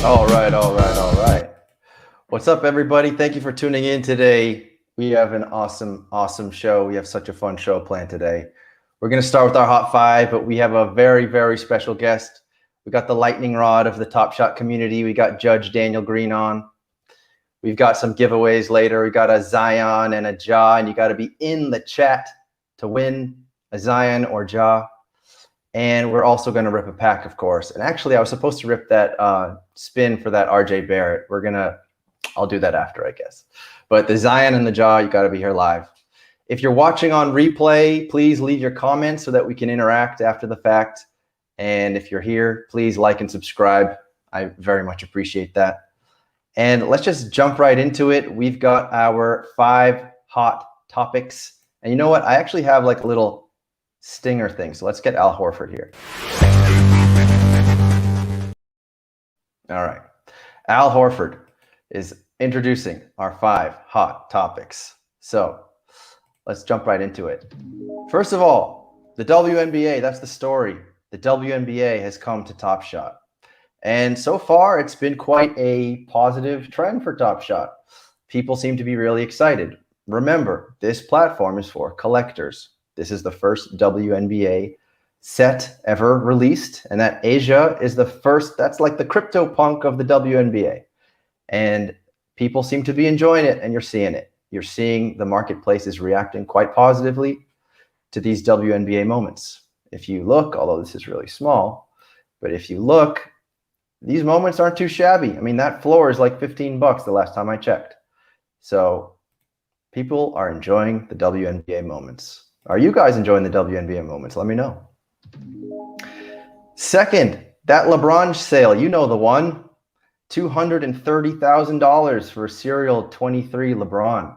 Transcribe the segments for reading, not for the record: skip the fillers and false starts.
All right, all right, all right. What's up, everybody? Thank you for tuning in today. We have an awesome show. We have such a fun show planned today. We're going to start with our Hot Five, but we have a very special guest. We got the lightning rod of the Top Shot community. We got Judge Daniel Green on. We've got some giveaways later. We got a Zion and a Ja, and you got to be in the chat to win a Zion or Ja. And we're also going to rip a pack, of course. And actually, I was supposed to rip that spin for that RJ Barrett. I'll do that after, I guess. But the Zion and the Ja, you got to be here live. If you're watching on replay, please leave your comments so that we can interact after the fact. And if you're here, please like and subscribe. I very much appreciate that. And let's just jump right into it. We've got our 5 hot topics. And you know what? I actually have like a little stinger thing. So let's get Al Horford here. All right. Al Horford is introducing our 5 hot topics. So let's jump right into it. First of all, the WNBA, that's the story. The WNBA has come to Top Shot. And so far, it's been quite a positive trend for Top Shot. People seem to be really excited. Remember, this platform is for collectors. This is the first WNBA set ever released. And that Asia is the first, that's like the crypto punk of the WNBA. And people seem to be enjoying it, and you're seeing it. You're seeing the marketplace is reacting quite positively to these WNBA moments. If you look, although this is really small, but if you look, these moments aren't too shabby. I mean, that floor is like $15 the last time I checked. So people are enjoying the WNBA moments. Are you guys enjoying the WNBA moments? Let me know. Second, that LeBron sale, you know the one. $230,000 for Serial 23 LeBron.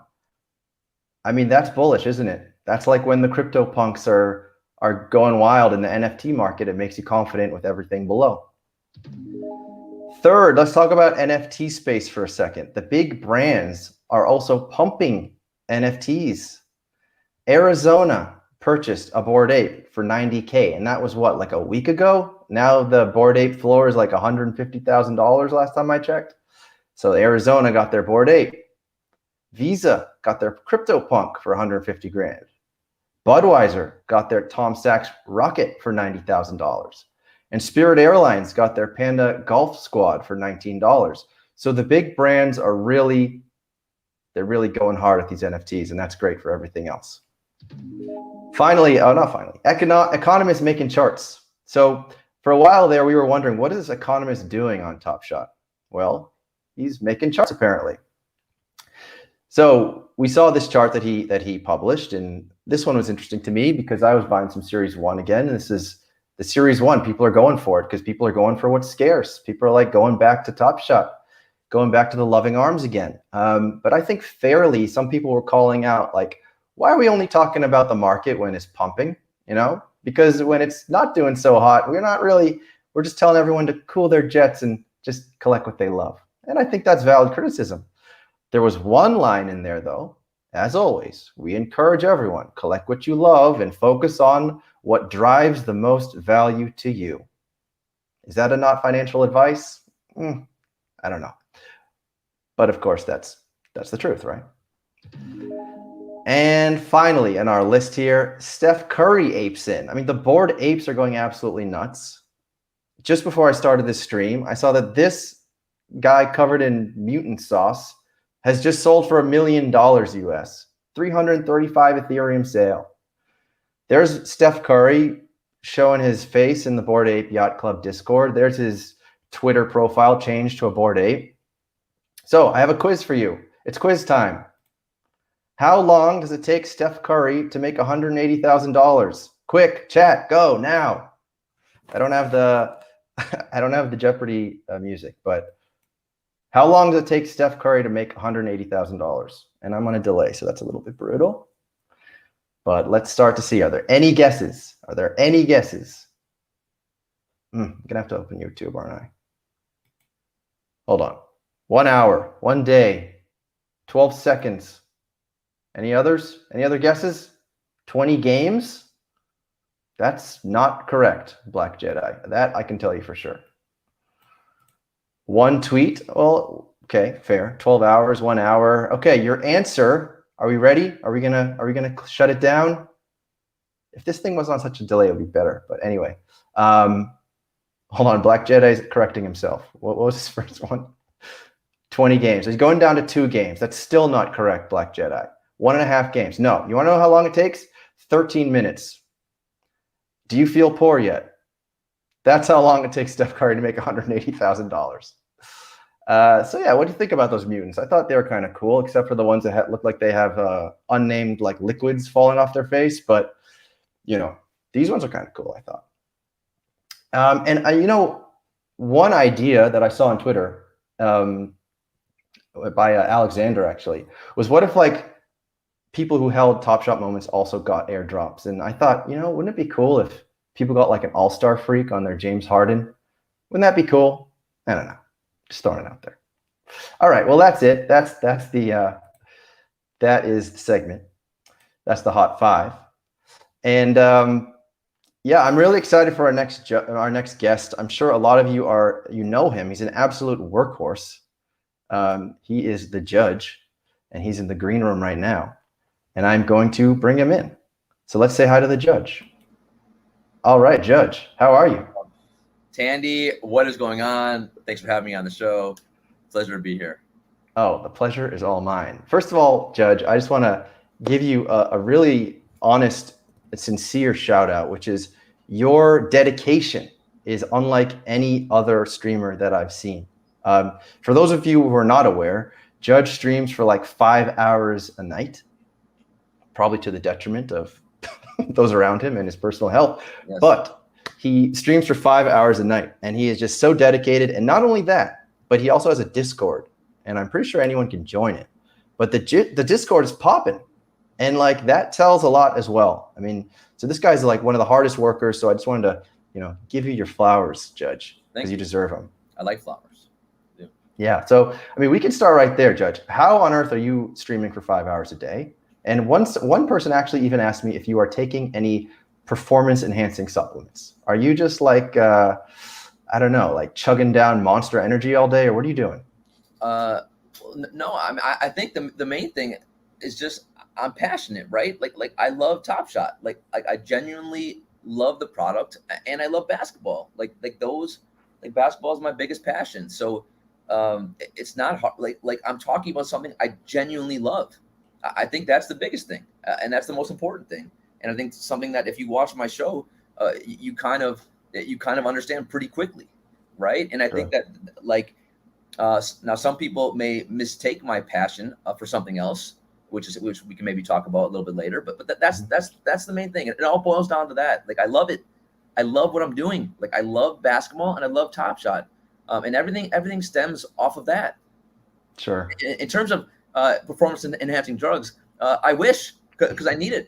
I mean, that's bullish, isn't it? That's like when the crypto punks are going wild in the NFT market. It makes you confident with everything below. Third, let's talk about NFT space for a second. The big brands are also pumping NFTs. Arizona purchased a Bored Ape for $90K, and that was what, like a week ago? Now the Bored Ape floor is like $150,000 last time I checked. So Arizona got their Bored Ape. Visa got their CryptoPunk for 150 grand. Budweiser got their Tom Sachs Rocket for $90,000. And Spirit Airlines got their Panda Golf Squad for $19. So the big brands are really going hard at these NFTs, and that's great for everything else. Finally, economists making charts. So for a while there, we were wondering, what is this economist doing on Top Shot? Well, he's making charts apparently. So we saw this chart that he published, and this one was interesting to me because I was buying some Series 1 again. And this is the Series 1. People are going for it because people are going for what's scarce. People are like going back to Top Shot, going back to the loving arms again. But I think fairly, some people were calling out like, why are we only talking about the market when it's pumping? You know, because when it's not doing so hot, we're just telling everyone to cool their jets and just collect what they love. And I think that's valid criticism. There was one line in there though. As always, we encourage everyone, collect what you love and focus on what drives the most value to you. Is that a not financial advice? I don't know. But of course, that's the truth, right? And finally, in our list here, Steph Curry apes in. I mean, the Bored Apes are going absolutely nuts. Just before I started this stream, I saw that this guy covered in mutant sauce has just sold for $1 million US, 335 Ethereum sale. There's Steph Curry showing his face in the Bored Ape Yacht Club Discord. There's his Twitter profile changed to a Bored Ape. So I have a quiz for you. It's quiz time. How long does it take Steph Curry to make $180,000? Quick, chat, go now. I don't have the Jeopardy music, but how long does it take Steph Curry to make $180,000? And I'm on a delay, so that's a little bit brutal. But let's start to see. Are there any guesses? Are there any guesses? I'm gonna have to open YouTube, aren't I? Hold on. 1 hour, 1 day, 12 seconds. Any others? Any other guesses? 20 games? That's not correct, Black Jedi. That I can tell you for sure. One tweet. Well, okay, fair. 12 hours, 1 hour. Okay, your answer. Are we ready? Are we gonna shut it down? If this thing was on such a delay, it would be better. But anyway, hold on. Black Jedi's correcting himself. What was his first one? 20 games. He's going down to 2 games. That's still not correct, Black Jedi. 1.5 games. No. You want to know how long it takes? 13 minutes. Do you feel poor yet? That's how long it takes Steph Curry to make $180,000. So yeah, what do you think about those mutants? I thought they were kind of cool, except for the ones that look like they have unnamed like liquids falling off their face. But you know, these ones are kind of cool, I thought. One idea that I saw on Twitter by Alexander actually was, what if like people who held Top Shot moments also got airdrops? And I thought, wouldn't it be cool if people got like an all-star freak on their James Harden? Wouldn't that be cool? I don't know. Just throwing it out there. All right. Well, that's it. That is the segment. That's the Hot 5. And yeah, I'm really excited for our next guest. I'm sure a lot of you know him. He's an absolute workhorse. He is the judge, and he's in the green room right now. And I'm going to bring him in. So let's say hi to the judge. All right, Judge, how are you? Tandy, what is going on? Thanks for having me on the show. Pleasure to be here. Oh, the pleasure is all mine. First of all, Judge, I just want to give you a really honest, sincere shout out, which is your dedication is unlike any other streamer that I've seen. For those of you who are not aware, Judge streams for like 5 hours a night, probably to the detriment of those around him and his personal health. Yes. But he streams for 5 hours a night, and he is just so dedicated. And not only that, but he also has a Discord, and I'm pretty sure anyone can join it. But the Discord is popping, and like that tells a lot as well. I mean, so this guy's like one of the hardest workers. So I just wanted to, give you your flowers, Judge, because you deserve them. I like flowers. Yeah. So I mean, we can start right there, Judge. How on earth are you streaming for 5 hours a day? And one person actually even asked me if you are taking any performance enhancing supplements. Are you just like, I don't know, like chugging down Monster Energy all day, or what are you doing? No, I think the main thing is just I'm passionate, right? Like I love Top Shot. Like I genuinely love the product, and I love basketball. Like basketball is my biggest passion. So it's not hard. Like I'm talking about something I genuinely love. I think that's the biggest thing, and that's the most important thing. And I think something that if you watch my show, you kind of understand pretty quickly, right? And I think that now some people may mistake my passion for something else, which we can maybe talk about a little bit later. But that's the main thing. It all boils down to that. Like I love it. I love what I'm doing. Like I love basketball and I love Top Shot, and everything stems off of that. Sure. In terms of performance enhancing drugs, I wish, because I need it.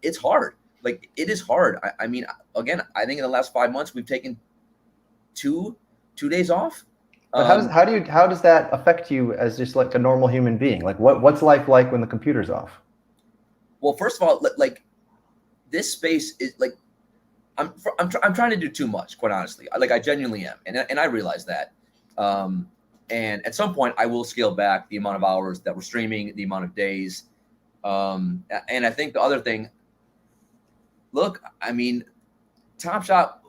It's hard. Like it is hard. I mean, again, I think in the last 5 months we've taken two days off. But how does that affect you as just like a normal human being? Like what's life like when the computer's off? Well, first of all, like this space is like I'm trying to do too much, quite honestly. Like I genuinely am, and I realize that. And at some point, I will scale back the amount of hours that we're streaming, the amount of days. And I think the other thing, look, I mean, Top Shot,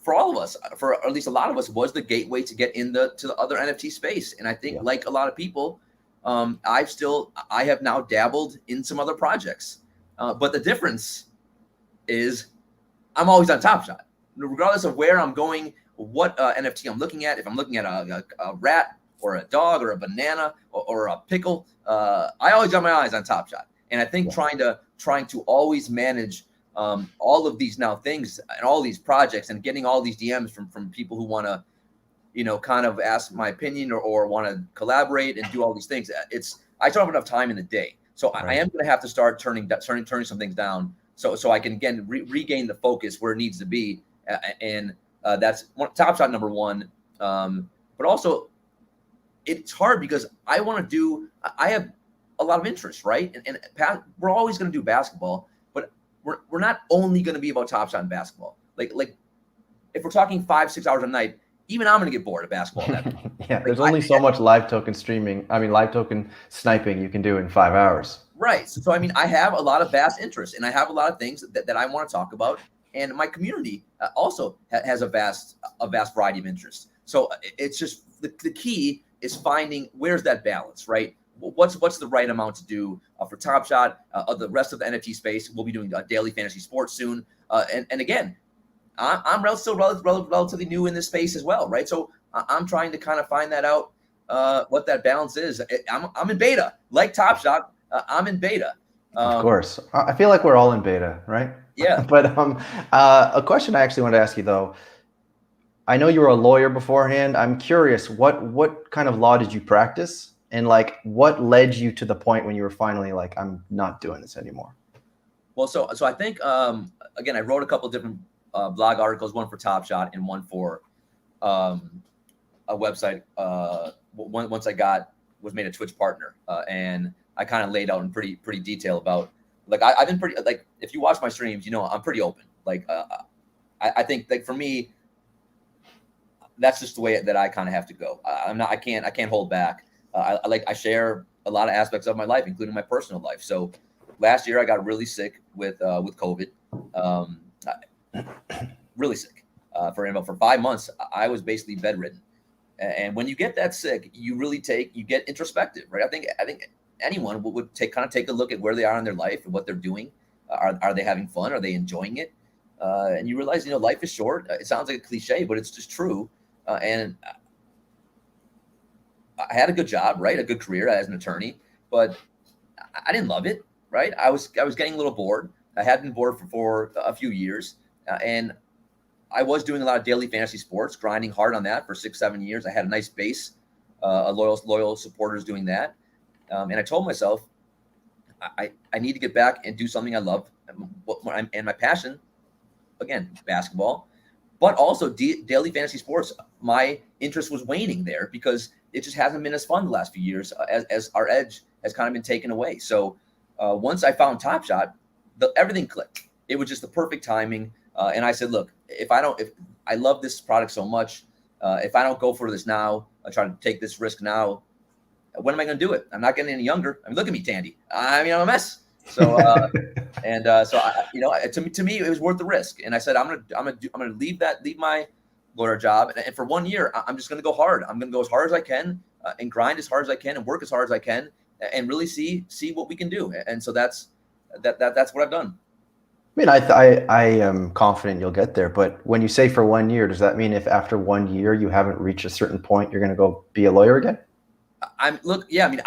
for all of us, for at least a lot of us, was the gateway to get to the other NFT space. And I think, like a lot of people, I have now dabbled in some other projects. But the difference is I'm always on Top Shot, regardless of where I'm going, what NFT I'm looking at. If I'm looking at a rat or a dog or a banana or a pickle, I always got my eyes on Top Shot. And I think trying to always manage all of these now things and all these projects and getting all these DMs from people who want to, kind of ask my opinion or want to collaborate and do all these things. I don't have enough time in the day. So I am going to have to start turning some things down so I can again regain the focus where it needs to be. And that's Top Shot number one. But also it's hard because I have a lot of interest, right? And we're always going to do basketball, but we're not only going to be about Top Shot and basketball. Like if we're talking 5-6 hours a night, even I'm going to get bored of basketball at that point. Yeah, there's only so much live token live token sniping you can do in 5 hours. Right. So I mean, I have a lot of vast interests, and I have a lot of things that I want to talk about, and my community also has a vast variety of interests. So it's just the key is finding where's that balance, right? What's the right amount to do for Top Shot? The rest of the NFT space, we'll be doing daily fantasy sports soon, and again, I'm still relatively new in this space as well, right? So I'm trying to kind of find that out, what that balance is. I'm in beta, like Top Shot. I'm in beta. Of course. I feel like we're all in beta, right? Yeah. But a question I actually wanted to ask you, though. I know you were a lawyer beforehand. I'm curious, what kind of law did you practice? And like, what led you to the point when you were finally like, I'm not doing this anymore? Well, so I think, again, I wrote a couple different blog articles, one for Top Shot and one for a website. Once I was made a Twitch partner, and I kind of laid out in pretty detail about, like, I've been pretty, like, if you watch my streams, you know, I'm pretty open. Like, I think, like, for me, that's just the way that I kind of have to go. I can't hold back. I share a lot of aspects of my life, including my personal life. So last year I got really sick with COVID, really sick. For 5 months, I was basically bedridden. And when you get that sick, you get introspective, right? I think anyone would take a look at where they are in their life and what they're doing. Are they having fun? Are they enjoying it? And you realize, you know, life is short. It sounds like a cliche, but it's just true. And I had a good job, right? A good career as an attorney, but I didn't love it, right? I was getting a little bored. I had been bored for a few years, and I was doing a lot of daily fantasy sports, grinding hard on that for 6-7 years. I had a nice base, loyal supporters doing that, and I told myself I need to get back and do something I love, and my passion, again, basketball. But also daily fantasy sports, my interest was waning there because it just hasn't been as fun the last few years, as our edge has kind of been taken away. So once I found Top Shot, everything clicked. It was just the perfect timing. And I said, look, if I love this product so much, if I don't go for this now, I try to take this risk now, when am I going to do it? I'm not getting any younger. I mean, look at me, Tandy. I mean, I'm a mess. So, to me, it was worth the risk. And I said, I'm gonna leave my lawyer job, and for 1 year, I'm just gonna go hard. I'm gonna go as hard as I can, and grind as hard as I can, and work as hard as I can, and really see what we can do. And so that's what I've done. I mean, I am confident you'll get there. But when you say for 1 year, does that mean if after 1 year you haven't reached a certain point, you're gonna go be a lawyer again? I mean,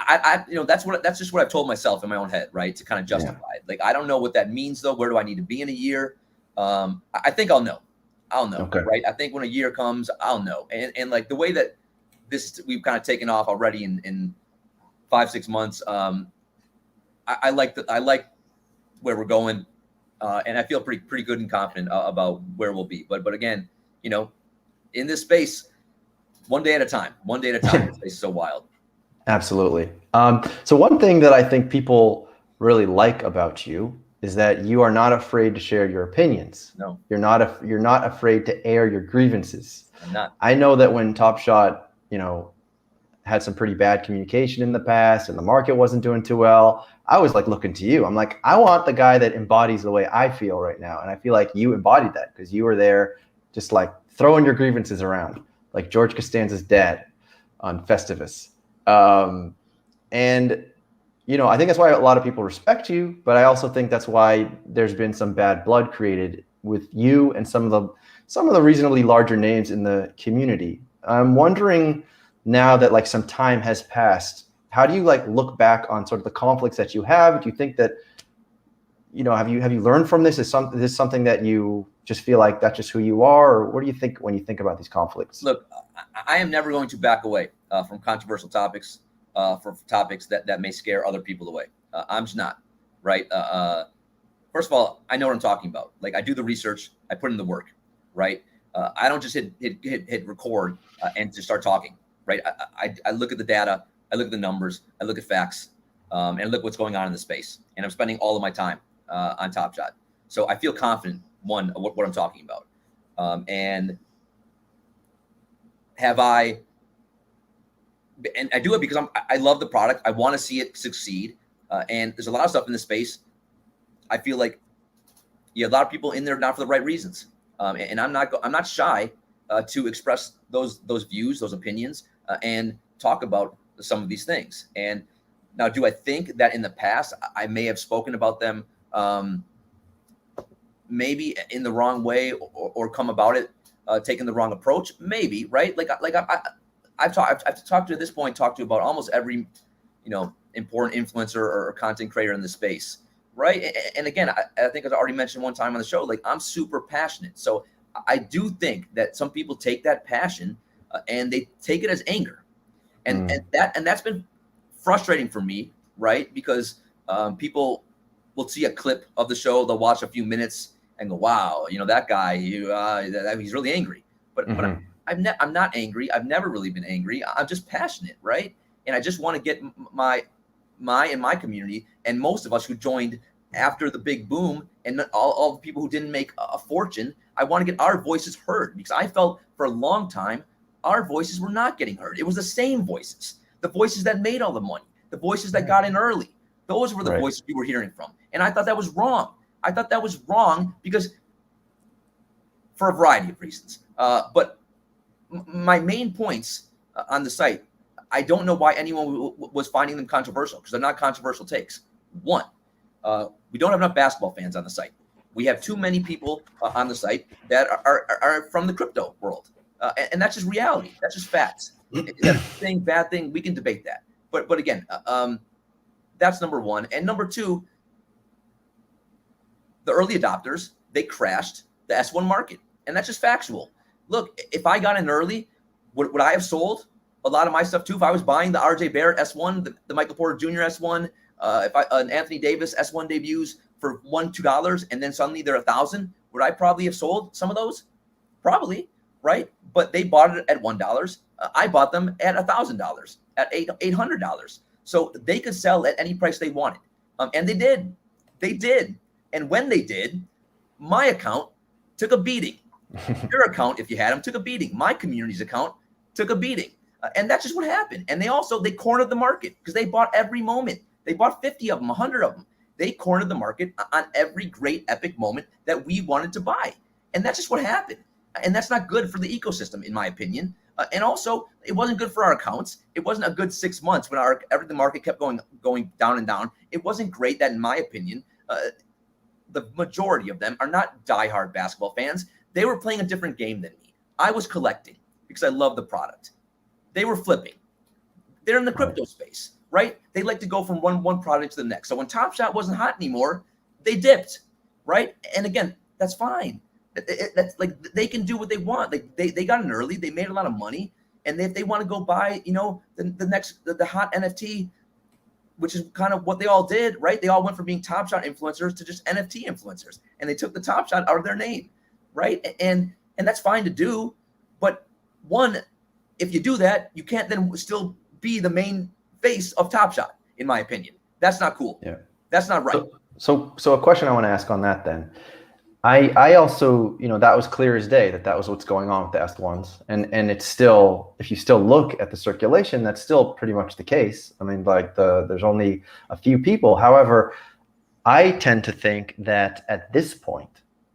that's just what I've told myself in my own head, right? To kind of justify it. Like, I don't know what that means though. Where do I need to be in a year? I think I'll know. Okay. Right? I think when a year comes, I'll know. And like the way that we've kind of taken off already in 5-6 months. I like where we're going, and I feel pretty good and confident about where we'll be. But again, you know, in this space, one day at a time. This space is so wild. Absolutely. So one thing that I think people really like about you is that you are not afraid to share your opinions. No, you're not afraid to air your grievances. I'm not. I know that when Top Shot, you know, had some pretty bad communication in the past and the market wasn't doing too well, I was like looking to you. I'm like, I want the guy that embodies the way I feel right now. And I feel like you embodied that because you were there just like throwing your grievances around like George Costanza's dad on Festivus. And, you know, I think that's why a lot of people respect you, but I also think that's why there's been some bad blood created with you and some of the reasonably larger names in the community. I'm wondering now that like some time has passed, how do you like look back on sort of the conflicts that you have? Do you think that, you know, have you learned from this? Is this something that you just feel like that's just who you are? Or what do you think when you think about these conflicts? Look, I am never going to back away from controversial topics, for topics that may scare other people away. I'm just not, right? First of all, I know what I'm talking about. Like, I do the research, I put in the work, right? I don't just hit record and just start talking, right? I look at the data, I look at the numbers, I look at facts, and I look what's going on in the space. And I'm spending all of my time on Top Shot. So I feel confident, one, what I'm talking about. And have I, and I do it because I love the product. I want to see it succeed. And there's a lot of stuff in this space. I feel like you have a lot of people in there not for the right reasons. And I'm not shy to express those views, those opinions, and talk about some of these things. And now, do I think that in the past I may have spoken about them maybe in the wrong way, or come about it taking the wrong approach? Maybe, right? I've talked to, at this point, talked to about almost every important influencer or content creator in the space, right? And again, I think I've already mentioned one time on the show, like, I'm super passionate. So I do think that some people take that passion and they take it as anger, and that's been frustrating for me, right? Because people will see a clip of the show, they'll watch a few minutes and go, wow, that guy, he's really angry. But I'm not angry. I've never really been angry. I'm just passionate, right? And I just want to get my community, and most of us who joined after the big boom, and all the people who didn't make a fortune, I want to get our voices heard, because I felt for a long time our voices were not getting heard. It was the same voices, the voices that made all the money, the voices that got in early. Those were the voices we were hearing from. And I thought that was wrong. I thought that was wrong because for a variety of reasons. But my main points on the site, I don't know why anyone was finding them controversial, because they're not controversial takes. One, we don't have enough basketball fans on the site. We have too many people on the site that are from the crypto world. And that's just reality. That's just facts. That's a thing, bad thing, we can debate that. But again, that's number one. And number two, the early adopters, they crashed the S1 market. And that's just factual. Look, if I got in early, would I have sold a lot of my stuff too? If I was buying the RJ Barrett S1, the Michael Porter Jr. S1, an Anthony Davis S1 debuts for $1-2, and then suddenly they're $1,000, would I probably have sold some of those? Probably, right? But they bought it at $1. I bought them at $1,000, at $800. So they could sell at any price they wanted. And they did. They did. And when they did, my account took a beating. Your account, if you had them, took a beating. My community's account took a beating. And that's just what happened. And they cornered the market, because they bought every moment. They bought 50 of them, 100 of them. They cornered the market on every great epic moment that we wanted to buy. And that's just what happened. And that's not good for the ecosystem, in my opinion. And also, it wasn't good for our accounts. It wasn't a good 6 months when the market kept going down and down. It wasn't great that, in my opinion, the majority of them are not diehard basketball fans. They were playing a different game than me. I was collecting because I love the product. They were flipping. They're in the crypto space, right? They like to go from one product to the next. So when Top Shot wasn't hot anymore, they dipped, right? And again, that's fine. That's like, they can do what they want. Like they got in early, they made a lot of money, and if they want to go buy, the next hot NFT, which is kind of what they all did, right? They all went from being Top Shot influencers to just NFT influencers, and they took the Top Shot out of their name, right? And that's fine to do, but one, if you do that, you can't then still be the main face of Top Shot, in my opinion. That's not cool. Yeah, that's not right. So a question I want to ask on that then. I also, that was clear as day that was what's going on with the S1s. And it's still, if you still look at the circulation, that's still pretty much the case. I mean, there's only a few people. However, I tend to think that at this point,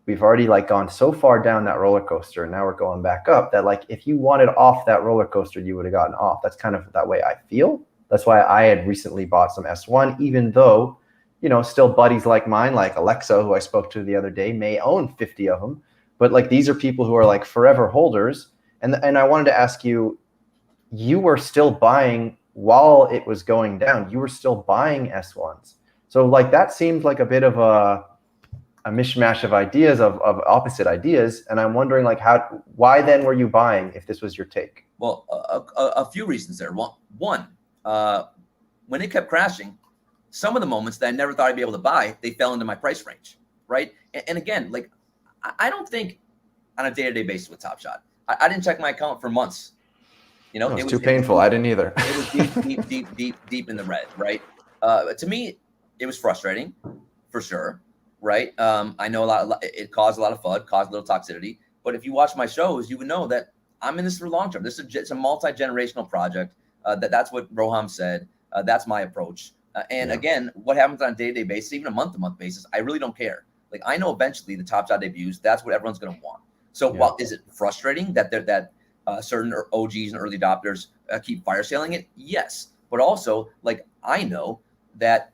we've already gone so far down that roller coaster, and now we're going back up, that if you wanted off that roller coaster, you would have gotten off. That's kind of that way I feel. That's why I had recently bought some S1, even though, still buddies like mine, like Alexa, who I spoke to the other day, may own 50 of them. But these are people who are forever holders. And I wanted to ask you, you were still buying while it was going down. You were still buying S1s. So that seemed like a bit of a mishmash of ideas, of opposite ideas. And I'm wondering why then were you buying if this was your take? Well, a few reasons there. One, when it kept crashing, some of the moments that I never thought I'd be able to buy, they fell into my price range, right? And again, I don't think on a day-to-day basis with Top Shot. I didn't check my account for months. It was too painful. I didn't either. It was deep in the red, right? To me, it was frustrating, for sure, right? I know it caused a lot of FUD, caused a little toxicity. But if you watch my shows, you would know that I'm in this for long term. It's a multi-generational project. That's what Roham said. That's my approach. And again, what happens on a day-to-day basis, even a month-to-month basis, I really don't care. Like, I know eventually the top shot debuts, that's what everyone's going to want. So while is it frustrating that certain OGs and early adopters keep fire sailing it? Yes. But also, like, I know that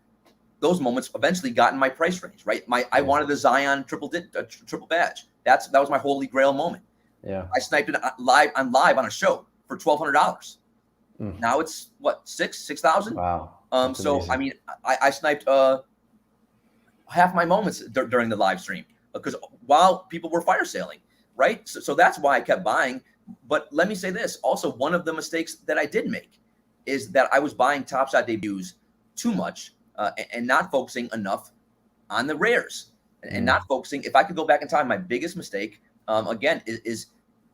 those moments eventually got in my price range, right? I wanted the Zion triple badge. That was my holy grail moment. Yeah. I sniped it live on a show for $1,200. Now it's what, 6,000? Wow. So amazing. I mean, I sniped half my moments during the live stream because while people were fire sailing, right? So that's why I kept buying. But let me say this. Also, one of the mistakes that I did make is that I was buying Top Shot debuts too much and not focusing enough on the rares and not focusing. If I could go back in time, my biggest mistake, again, is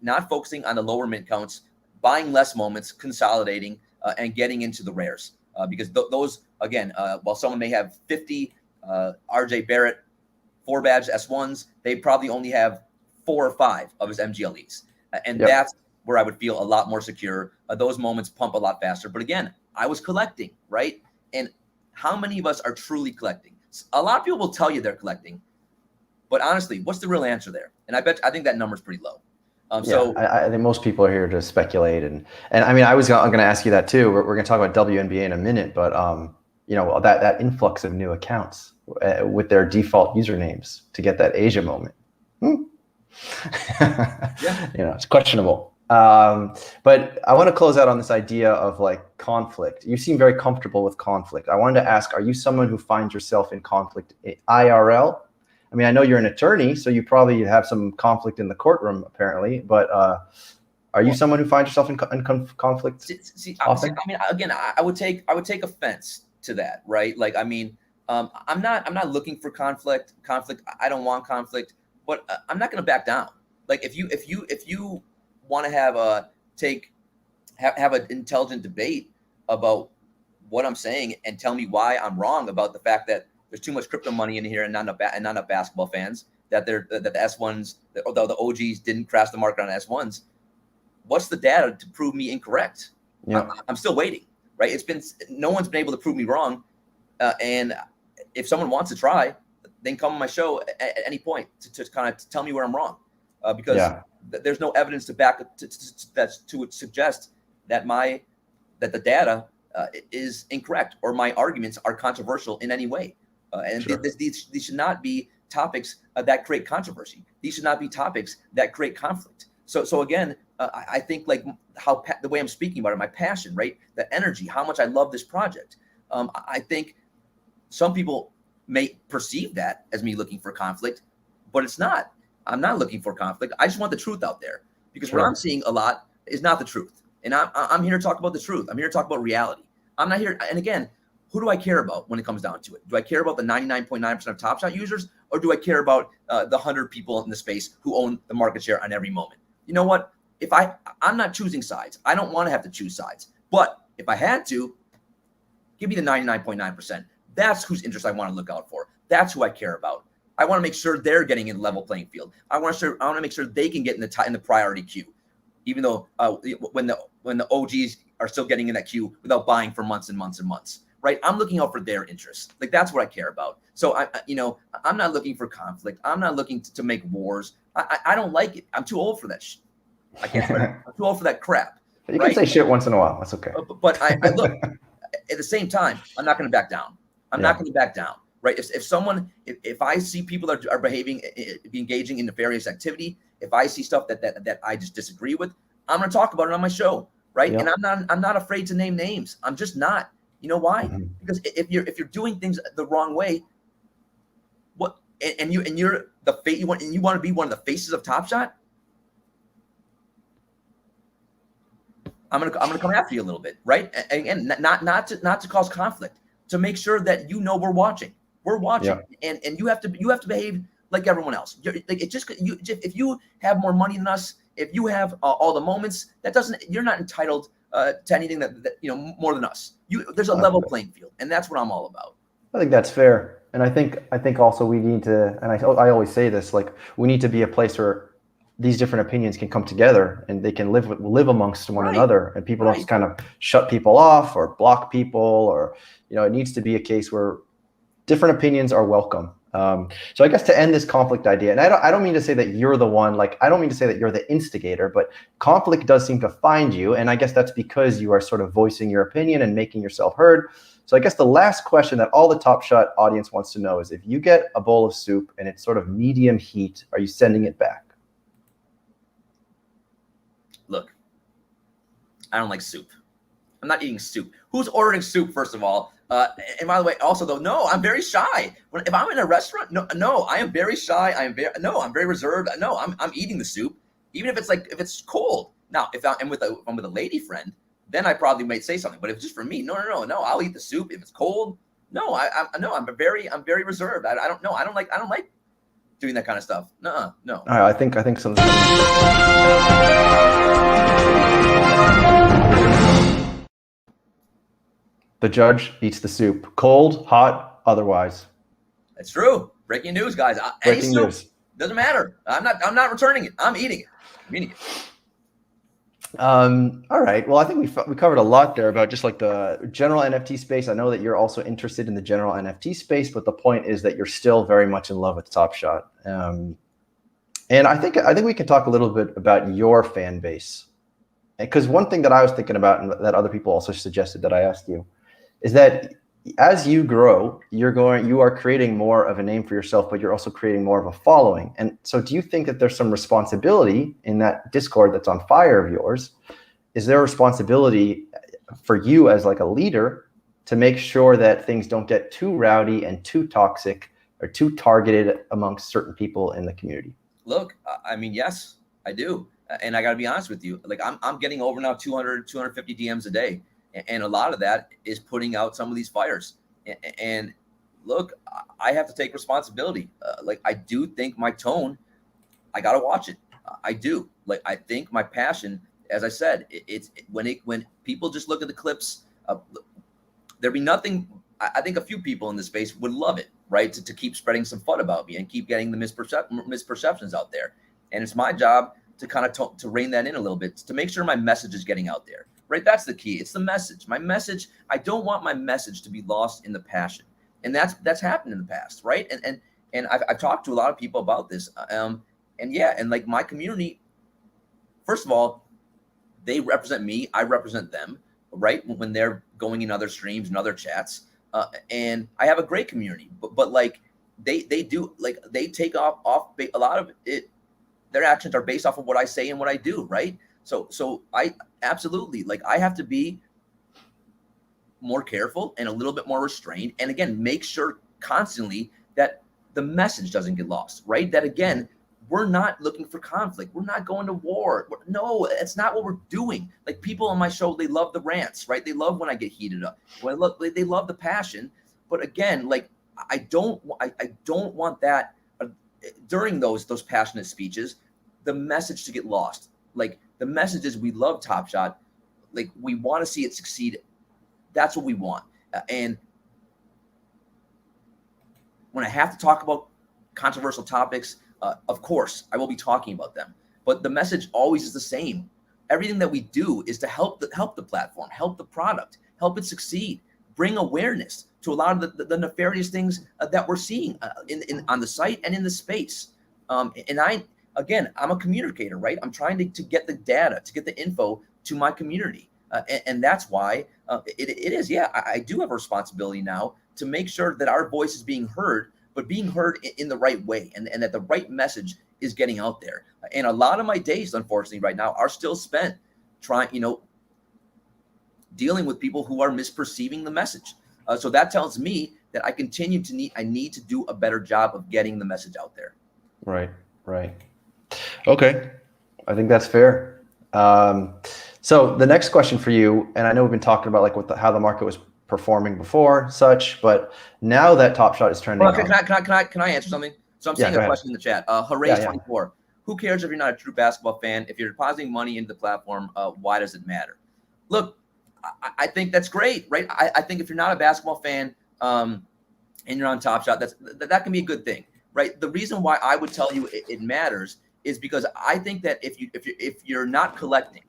not focusing on the lower mint counts, buying less moments, consolidating, and getting into the rares. Because those, again, while someone may have 50 RJ Barrett 4-badge S1s, they probably only have 4 or 5 of his MGLEs. And that's where I would feel a lot more secure. Those moments pump a lot faster. But again, I was collecting, right? And how many of us are truly collecting? A lot of people will tell you they're collecting. But honestly, what's the real answer there? And I think that number's pretty low. So I think most people are here to speculate, and I mean, I'm going to ask you that too. We're going to talk about WNBA in a minute, but that influx of new accounts with their default usernames to get that Asia moment, it's questionable. But I want to close out on this idea of like conflict. You seem very comfortable with conflict. I wanted to ask: are you someone who finds yourself in conflict IRL? I mean, I know you're an attorney, so you probably have some conflict in the courtroom, apparently. But are you someone who finds yourself in conflict? See, I mean, again, I would take offense to that, right? Like, I mean, I'm not looking for conflict. I don't want conflict, but I'm not going to back down. Like, if you want to have an intelligent debate about what I'm saying and tell me why I'm wrong about the fact that there's too much crypto money in here and not enough basketball fans, that the S1s, although the OGs didn't crash the market on S1s, what's the data to prove me incorrect? Yeah. I'm still waiting, right? No one's been able to prove me wrong. And if someone wants to try, they can come on my show at any point to kind of tell me where I'm wrong, because there's no evidence to back to suggest that the data is incorrect or my arguments are controversial in any way. These should not be topics that create controversy. These should not be topics that create conflict. So again, I think like the way I'm speaking about it, my passion, right? The energy, how much I love this project. I think some people may perceive that as me looking for conflict, but it's not. I'm not looking for conflict. I just want the truth out there, because what I'm seeing a lot is not the truth. And I'm here to talk about the truth. I'm here to talk about reality. I'm not here. And again, who do I care about when it comes down to it? Do I care about the 99.9% of Top Shot users, or do I care about the 100 people in the space who own the market share on every moment? You know what? If I'm not choosing sides. I don't want to have to choose sides. But if I had to, give me the 99.9%. That's whose interest I want to look out for. That's who I care about. I want to make sure they're getting in level playing field. I want to make sure they can get in the priority queue, even though when the OGs are still getting in that queue without buying for months and months and months, right? I'm looking out for their interests. Like, that's what I care about. So I'm not looking for conflict. I'm not looking to make wars. I don't like it. I'm too old for that shit. I can't. I'm too old for that crap. You can say shit once in a while. That's okay. But I look at the same time. I'm not going to back down. I'm not going to back down. Right? If I see people that are engaging in nefarious activity, if I see stuff that I just disagree with, I'm going to talk about it on my show. Right? Yep. And I'm not afraid to name names. I'm just not. You know why? Mm-hmm. Because if you're doing things the wrong way, you want to be one of the faces of Top Shot, I'm gonna come after you a little bit, right? And again, not to cause conflict, to make sure that we're watching. We're watching, and you have to behave like everyone else. If you have more money than us, if you have all the moments, you're not entitled to anything that more than us. There's a level playing field, and that's what I'm all about. I think that's fair, and I think also we need to, and I always say this, like, we need to be a place where these different opinions can come together and they can live amongst one another, and people don't just kind of shut people off or block people, or, it needs to be a case where different opinions are welcome. So I guess to end this conflict idea, and I don't mean to say that you're the one, like, I don't mean to say that you're the instigator, but conflict does seem to find you. And I guess that's because you are sort of voicing your opinion and making yourself heard. So I guess the last question that all the Top Shot audience wants to know is, if you get a bowl of soup and it's sort of medium heat, are you sending it back? Look, I don't like soup. I'm not eating soup. Who's ordering soup, first of all? And by the way, also though, no, I'm very shy. If I'm in a restaurant, no, I am very shy. I'm very reserved. No, I'm eating the soup, even if it's cold. Now, if I'm with a lady friend, then I probably might say something. But if it's just for me, no, I'll eat the soup if it's cold. No, I'm very reserved. I don't like doing that kind of stuff. No. I think something. The judge eats the soup, cold, hot, otherwise. That's true. Breaking news, guys. Breaking news. Doesn't matter. I'm not returning it. I'm eating it. I'm eating it. All right. Well, I think we covered a lot there about just like the general NFT space. I know that you're also interested in the general NFT space, but the point is that you're still very much in love with Top Shot. And I think we can talk a little bit about your fan base, because one thing that I was thinking about, and that other people also suggested that I asked you, is that as you grow, you are creating more of a name for yourself, but you're also creating more of a following. And so do you think that there's some responsibility in that Discord that's on fire of yours? Is there a responsibility for you as like a leader to make sure that things don't get too rowdy and too toxic or too targeted amongst certain people in the community? Look, I mean, yes, I do. And I got to be honest with you. Like, I'm getting over now 200, 250 DMs a day. And a lot of that is putting out some of these fires. And look, I have to take responsibility. Like, I do think my tone, I got to watch it. I do. Like, I think my passion, as I said, it's when people just look at the clips, there'd be nothing. I think a few people in this space would love it, right? To keep spreading some fun about me and keep getting the misperceptions out there. And it's my job to kind of to rein that in a little bit, to make sure my message is getting out there. Right, that's the key. It's the message. My message. I don't want my message to be lost in the passion, and that's happened in the past, right? And I've talked to a lot of people about this, and like my community. First of all, they represent me. I represent them, right? When they're going in other streams and other chats, and I have a great community. But like they do, like they take off a lot of it. Their actions are based off of what I say and what I do, right? So I absolutely, like, I have to be more careful and a little bit more restrained. And again, make sure constantly that the message doesn't get lost, right? That again, we're not looking for conflict. We're not going to war. No, that's not what we're doing. Like, people on my show, they love the rants, right? They love when I get heated up. They love the passion. But again, like, I don't want that during those passionate speeches, the message to get lost. Like, the message is, we love Top Shot. Like, we want to see it succeed. That's what we want. And when I have to talk about controversial topics, of course, I will be talking about them. But the message always is the same. Everything that we do is to help the platform, help the product, help it succeed, bring awareness to a lot of the nefarious things that we're seeing on the site and in the space. Again, I'm a communicator, right? I'm trying to get the data, to get the info to my community. And that's why it is, I do have a responsibility now to make sure that our voice is being heard, but being heard in the right way, and that the right message is getting out there. And a lot of my days, unfortunately, right now are still spent dealing with people who are misperceiving the message. So that tells me that I need to do a better job of getting the message out there. Right. Okay. I think that's fair. So the next question for you, and I know we've been talking about like how the market was performing before such, but now that Top Shot is trending. Well, can I answer something? So I'm seeing a question in the chat. Hooray24. Who cares if you're not a true basketball fan? If you're depositing money into the platform, why does it matter? Look, I think that's great, right? I think if you're not a basketball fan and you're on Top Shot, that can be a good thing, right? The reason why I would tell you it matters is because I think that if you're not collecting,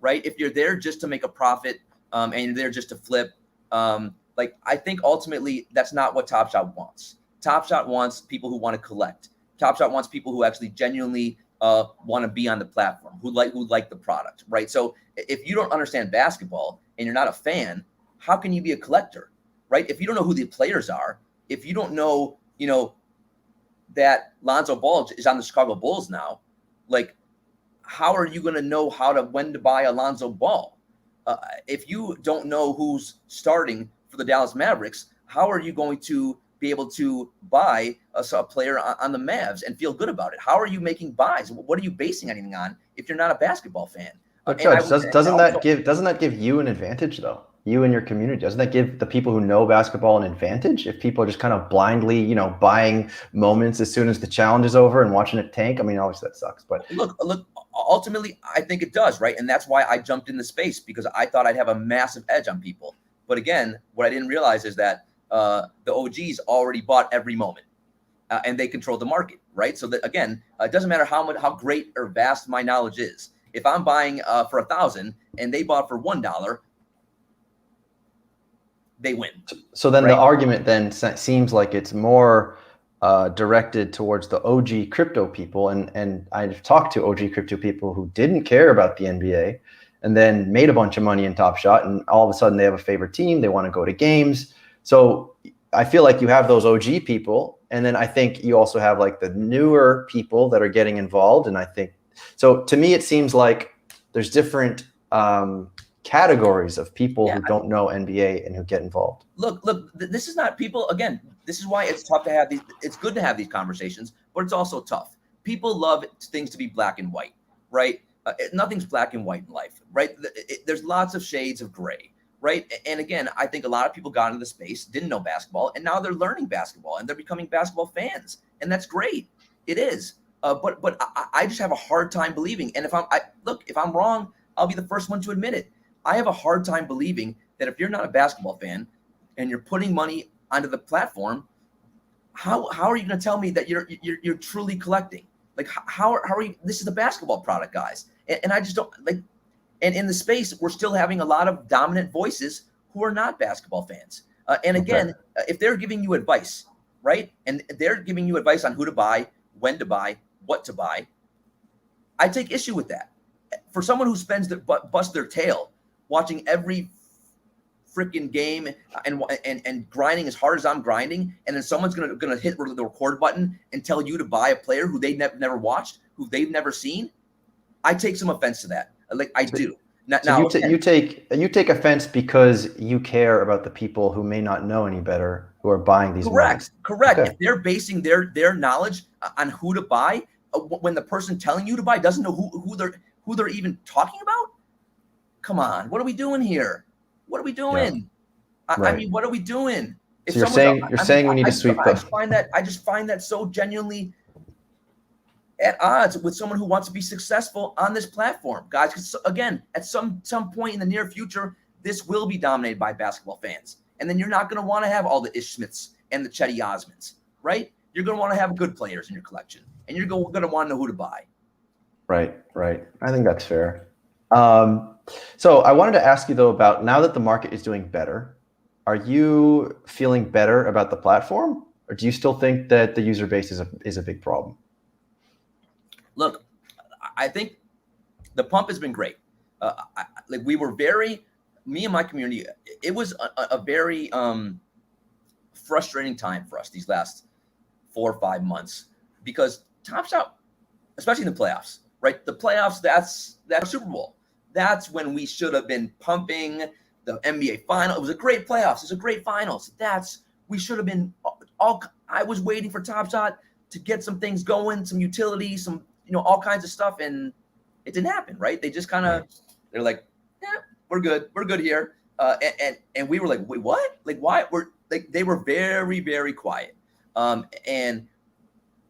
right? If you're there just to make a profit, and you're there just to flip, like I think ultimately that's not what Top Shot wants. Top Shot wants people who want to collect. Top Shot wants people who actually genuinely want to be on the platform, who like the product, right? So if you don't understand basketball and you're not a fan, how can you be a collector, right? If you don't know who the players are, if you don't know, that Lonzo Ball is on the Chicago Bulls now, like, how are you going to know when to buy a Lonzo Ball? If you don't know who's starting for the Dallas Mavericks, how are you going to be able to buy a player on the Mavs and feel good about it? How are you making buys? What are you basing anything on if you're not a basketball fan? But Judge, doesn't that give you an advantage though? You and your community, doesn't that give the people who know basketball an advantage? If people are just kind of blindly, buying moments as soon as the challenge is over and watching it tank. I mean, obviously that sucks, but look. Ultimately, I think it does, right? And that's why I jumped in the space, because I thought I'd have a massive edge on people. But again, what I didn't realize is that the OGs already bought every moment, and they control the market, right? So that again, it doesn't matter how great or vast my knowledge is. If I'm buying for $1,000 and they bought for $1, they win. So then, right? The argument then seems like it's more directed towards the OG crypto people, and I've talked to OG crypto people who didn't care about the NBA and then made a bunch of money in Top Shot, and all of a sudden they have a favorite team, they want to go to games. So I feel like you have those OG people, and then I think you also have like the newer people that are getting involved. And I think, so to me, it seems like there's different categories of people who don't know NBA and who get involved. Look, this is not people, again, this is why it's tough to have these, it's good to have these conversations, but it's also tough. People love things to be black and white, right? Nothing's black and white in life, right? There's lots of shades of gray, right? And again, I think a lot of people got into the space, didn't know basketball, and now they're learning basketball and they're becoming basketball fans. And that's great. It is. But I just have a hard time believing. And if I'm wrong, I'll be the first one to admit it. I have a hard time believing that if you're not a basketball fan and you're putting money onto the platform, how are you going to tell me that you're truly collecting? Like, how are you? This is a basketball product, guys. And I just don't like, and in the space, we're still having a lot of dominant voices who are not basketball fans. And again, if they're giving you advice, right? And they're giving you advice on who to buy, when to buy, what to buy, I take issue with that. For someone who busts their tail watching every freaking game and grinding as hard as I'm grinding, and then someone's gonna hit the record button and tell you to buy a player who they never watched, who they've never seen, I take some offense to that. Like, I do. Now, you take offense because you care about the people who may not know any better, who are buying these. Correct. Okay. If they're basing their knowledge on who to buy, when the person telling you to buy doesn't know who they're even talking about, come on, what are we doing here? What are we doing? Yeah. I mean, what are we doing? If so you're saying we need to sweep them. I just find that so genuinely at odds with someone who wants to be successful on this platform, guys. Because again, at some point in the near future, this will be dominated by basketball fans, and then you're not going to want to have all the Ish Smiths and the Chetty Osmonds, right? You're going to want to have good players in your collection, and you're going to want to know who to buy. Right. I think that's fair. So I wanted to ask you though about, now that the market is doing better, are you feeling better about the platform, or do you still think that the user base is a big problem? Look, I think the pump has been great. Me and my community, it was a very frustrating time for us these last 4 or 5 months, because Top Shot, especially in the playoffs, right? The playoffs, that's Super Bowl. That's when we should have been pumping the NBA final. It was a great playoffs. It was a great finals. We should have been I was waiting for Top Shot to get some things going, some utility, some, all kinds of stuff. And it didn't happen, right? They just they're like, yeah, we're good here. And we were like, wait, what? Like, why? They were very, very quiet. And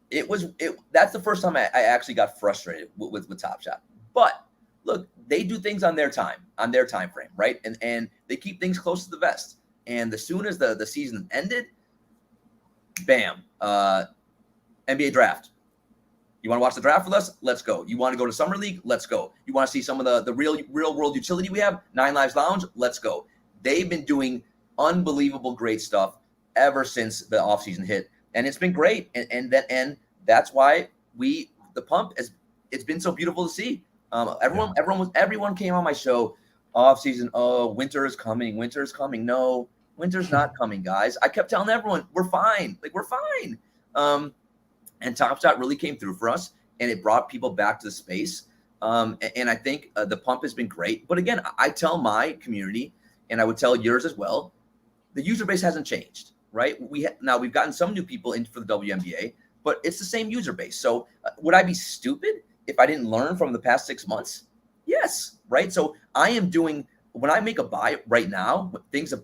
that's the first time I actually got frustrated with Top Shot. But look, they do things on their time frame, right? And they keep things close to the vest. And as soon as the season ended, bam, NBA draft. You want to watch the draft with us? Let's go. You want to go to Summer League? Let's go. You want to see some of the real world utility we have? Nine Lives Lounge? Let's go. They've been doing unbelievable great stuff ever since the offseason hit. And it's been great. And that's why the pump it's been so beautiful to see. Everyone came on my show offseason. Oh, winter is coming. Winter is coming. No, winter's not coming, guys. I kept telling everyone we're fine. Like, we're fine. And Top Shot really came through for us, and it brought people back to the space. And I think the pump has been great. But again, I tell my community, and I would tell yours as well, the user base hasn't changed, right? Now we've gotten some new people in for the WNBA, but it's the same user base. So would I be stupid if I didn't learn from the past 6 months? Yes, right? So I am doing, when I make a buy right now,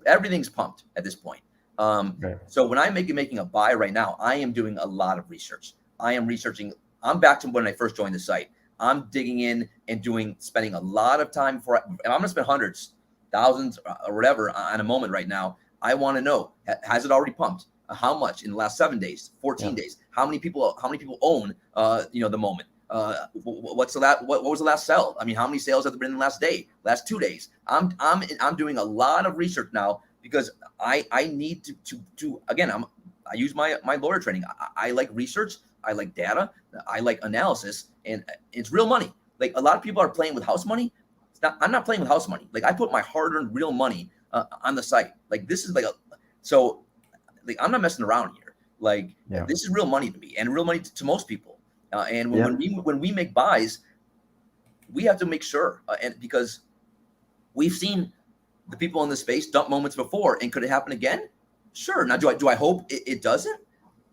everything's pumped at this point. Right. So when I'm making a buy right now, I am doing a lot of research. I am researching. I'm back to when I first joined the site. I'm digging in and spending a lot of time and I'm going to spend hundreds, thousands, or whatever on a moment right now. I want to know, has it already pumped? How much in the last 7 days, 14 days? How many people own, the moment? What was the last sell? I mean, how many sales have there been in the last day, last 2 days? I'm doing a lot of research now because I need to again, I use my lawyer training. I like research. I like data. I like analysis, and it's real money. Like, a lot of people are playing with house money. I'm not playing with house money. Like, I put my hard-earned real money on the site. Like, this is I'm not messing around here. Like, this is real money to me, and real money to most people. And when we make buys, we have to make sure, and because we've seen the people in the space dump moments before, and could it happen again? Sure. Now, do I hope it doesn't?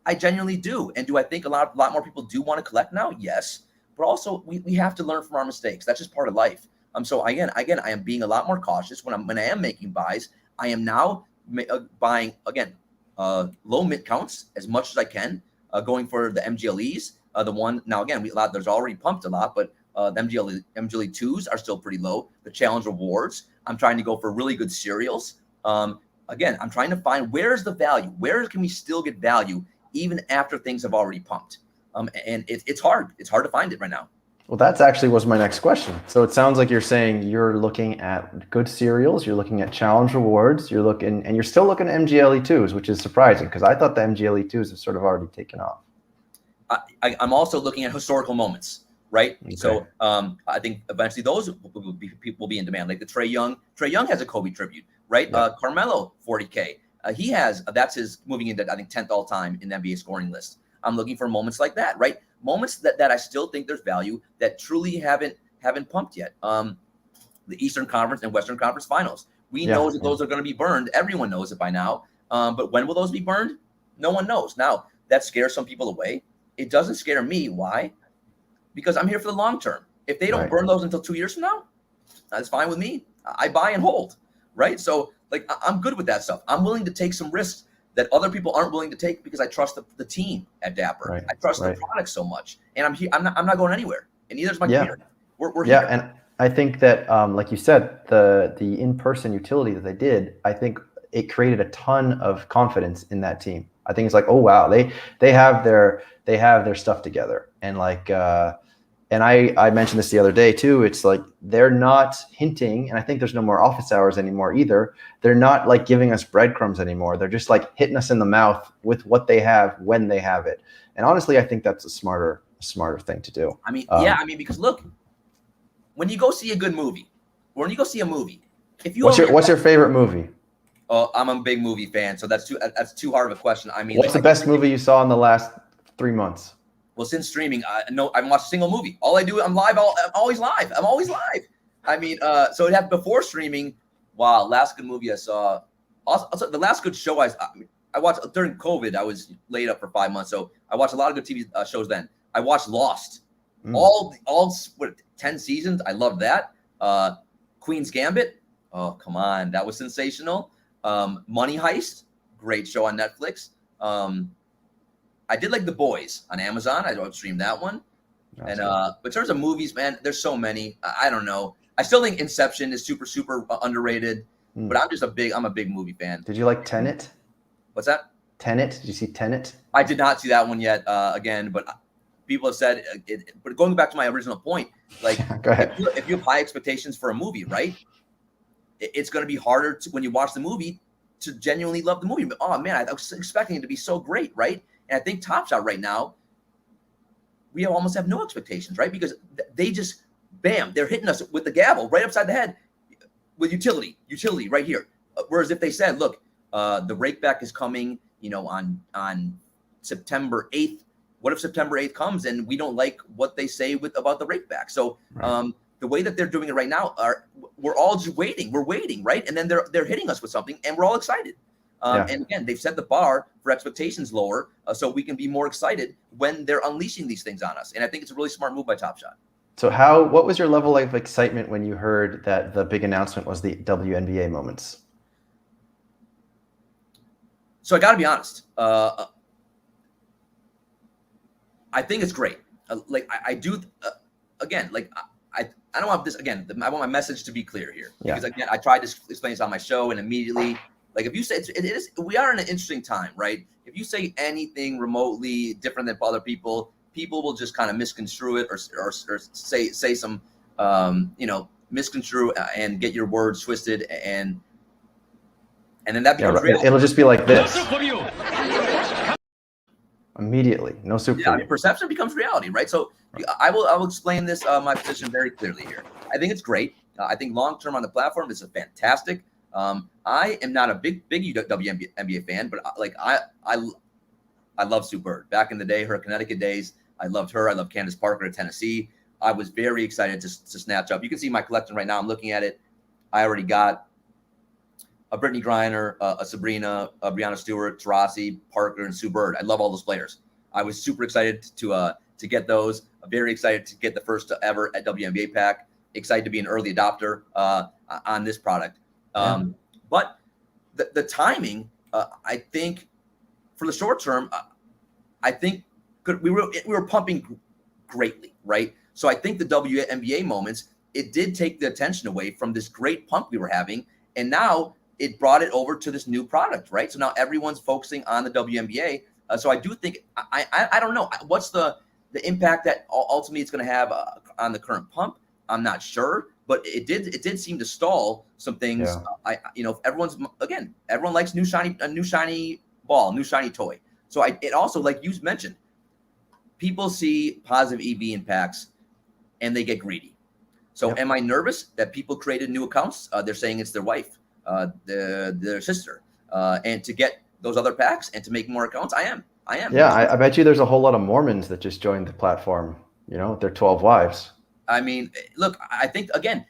I genuinely do. And do I think a lot more people do want to collect now? Yes. But also, we have to learn from our mistakes. That's just part of life. So again, I am being a lot more cautious when I am making buys. I am now buying again low mint counts as much as I can, going for the MGLEs. The one now again, there's already pumped a lot, but the MGLE 2s are still pretty low. The challenge rewards, I'm trying to go for really good serials. Again, I'm trying to find where's the value. Where can we still get value even after things have already pumped? And it's hard. It's hard to find it right now. Well, that's actually was my next question. So it sounds like you're saying you're looking at good serials, you're looking at challenge rewards, and you're still looking at MGLE 2s, which is surprising because I thought the MGLE 2s have sort of already taken off. I'm also looking at historical moments, right? Okay. So I think eventually those will be in demand. Like the Trae Young. Trae Young has a Kobe tribute, right? Yeah. Carmelo, 40K. That's his moving into, I think, 10th all time in the NBA scoring list. I'm looking for moments like that, right? Moments that I still think there's value that truly haven't pumped yet. The Eastern Conference and Western Conference finals. We know that those are going to be burned. Everyone knows it by now. But when will those be burned? No one knows. Now, that scares some people away. It doesn't scare me. Why? Because I'm here for the long term. If they don't burn those until 2 years from now, that's fine with me. I buy and hold, right? So, like, I'm good with that stuff. I'm willing to take some risks that other people aren't willing to take because I trust the team at Dapper. Right. I trust the product so much, and I'm here. I'm not going anywhere, and neither is my community. We're here. And I think that, like you said, the in-person utility that they did, I think it created a ton of confidence in that team. I think it's like, oh wow, they have their stuff together, and like. And I mentioned this the other day too. It's like they're not hinting, and I think there's no more office hours anymore either. They're not like giving us breadcrumbs anymore. They're just like hitting us in the mouth with what they have when they have it. And honestly, I think that's a smarter thing to do. I mean, because look, when you go see a good movie, or when you go see a movie, if you what's your favorite movie? Oh, I'm a big movie fan, so that's too hard of a question. I mean, what's the best movie you saw in the last 3 months? Well, since streaming, I haven't watched a single movie. All I do, I'm live. I'm always live. I mean, so it happened before streaming. Wow, last good movie I saw. Also, the last good show I watched during COVID. I was laid up for 5 months, so I watched a lot of good TV shows then. I watched Lost, all 10 seasons. I loved that. Queen's Gambit. Oh, come on, that was sensational. Money Heist, great show on Netflix. I did like The Boys on Amazon. I streamed that one. That's but in terms of movies, man, there's so many. I don't know. I still think Inception is super, super underrated. But I'm a big movie fan. Did you like Tenet? What's that? Tenet? Did you see Tenet? I did not see that one yet. Again, but people have said but going back to my original point, like Go ahead. if you have high expectations for a movie, right, it's going to be harder to, when you watch the movie, to genuinely love the movie. But, oh man, I was expecting it to be so great, right? And I think Top Shot right now, we almost have no expectations, right? Because they just, bam, they're hitting us with the gavel right upside the head with utility right here. Whereas if they said, look, the rake back is coming, on September 8th. What if September 8th comes and we don't like what they say about the rake back? So the way that they're doing it right now, we're all just waiting. We're waiting, right? And then they're hitting us with something, and we're all excited. And again, they've set the bar for expectations lower, so we can be more excited when they're unleashing these things on us. And I think it's a really smart move by Top Shot. So what was your level of excitement when you heard that the big announcement was the WNBA moments? So I got to be honest. I think it's great. I do. Again, I don't want this. Again, I want my message to be clear here, because again, I tried to explain this on my show, and immediately, like, if you say it is, we are in an interesting time, right? If you say anything remotely different than other people will just kind of misconstrue it, or say some, misconstrue and get your words twisted, and then that becomes reality. It'll just be like this. Immediately, no super. Yeah, perception becomes reality, right? So I will explain this my position very clearly here. I think it's great. I think long term on the platform, this is fantastic. I am not a big WNBA fan, but I love Sue Bird. Back in the day, her Connecticut days, I loved her. I loved Candace Parker at Tennessee. I was very excited to snatch up. You can see my collection right now. I'm looking at it. I already got a Brittany Griner, a Sabrina, a Breanna Stewart, Taurasi, Parker, and Sue Bird. I love all those players. I was super excited to get those. Very excited to get the first ever at WNBA pack. Excited to be an early adopter on this product. But the timing, I think, for the short term, I think we were pumping greatly, right? So I think the WNBA moments, it did take the attention away from this great pump we were having, and now it brought it over to this new product, right? So now everyone's focusing on the WNBA. So I do think, I don't know what's the impact that ultimately it's going to have on the current pump. I'm not sure, but it did seem to stall some things. Everyone likes a new shiny ball, new shiny toy. So it also, like you mentioned, people see positive EV impacts and they get greedy. So am I nervous that people created new accounts? They're saying it's their wife, their sister, and to get those other packs and to make more accounts. I am. Yeah, I bet you there's a whole lot of Mormons that just joined the platform, with their 12 wives. I mean, look, I think, again,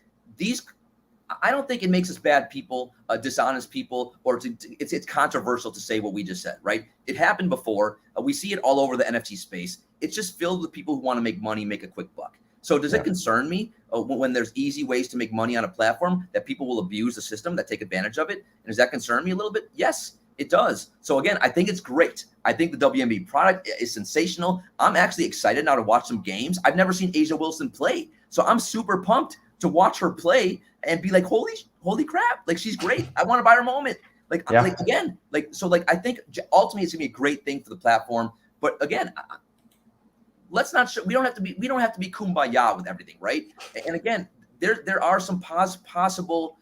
I don't think it makes us bad people, dishonest people, or it's controversial to say what we just said, right? It happened before. We see it all over the NFT space. It's just filled with people who want to make money, make a quick buck. So does it concern me when there's easy ways to make money on a platform that people will abuse the system, that take advantage of it? And does that concern me a little bit? Yes, it does. So again, I think it's great. I think the WNBA product is sensational. I'm actually excited now to watch some games. I've never seen Asia Wilson play, so I'm super pumped to watch her play and be like, holy crap, like, she's great. I want to buy her moment. I think ultimately it's gonna be a great thing for the platform. But again, let's not we don't have to be kumbaya with everything, right? And again, there are some possible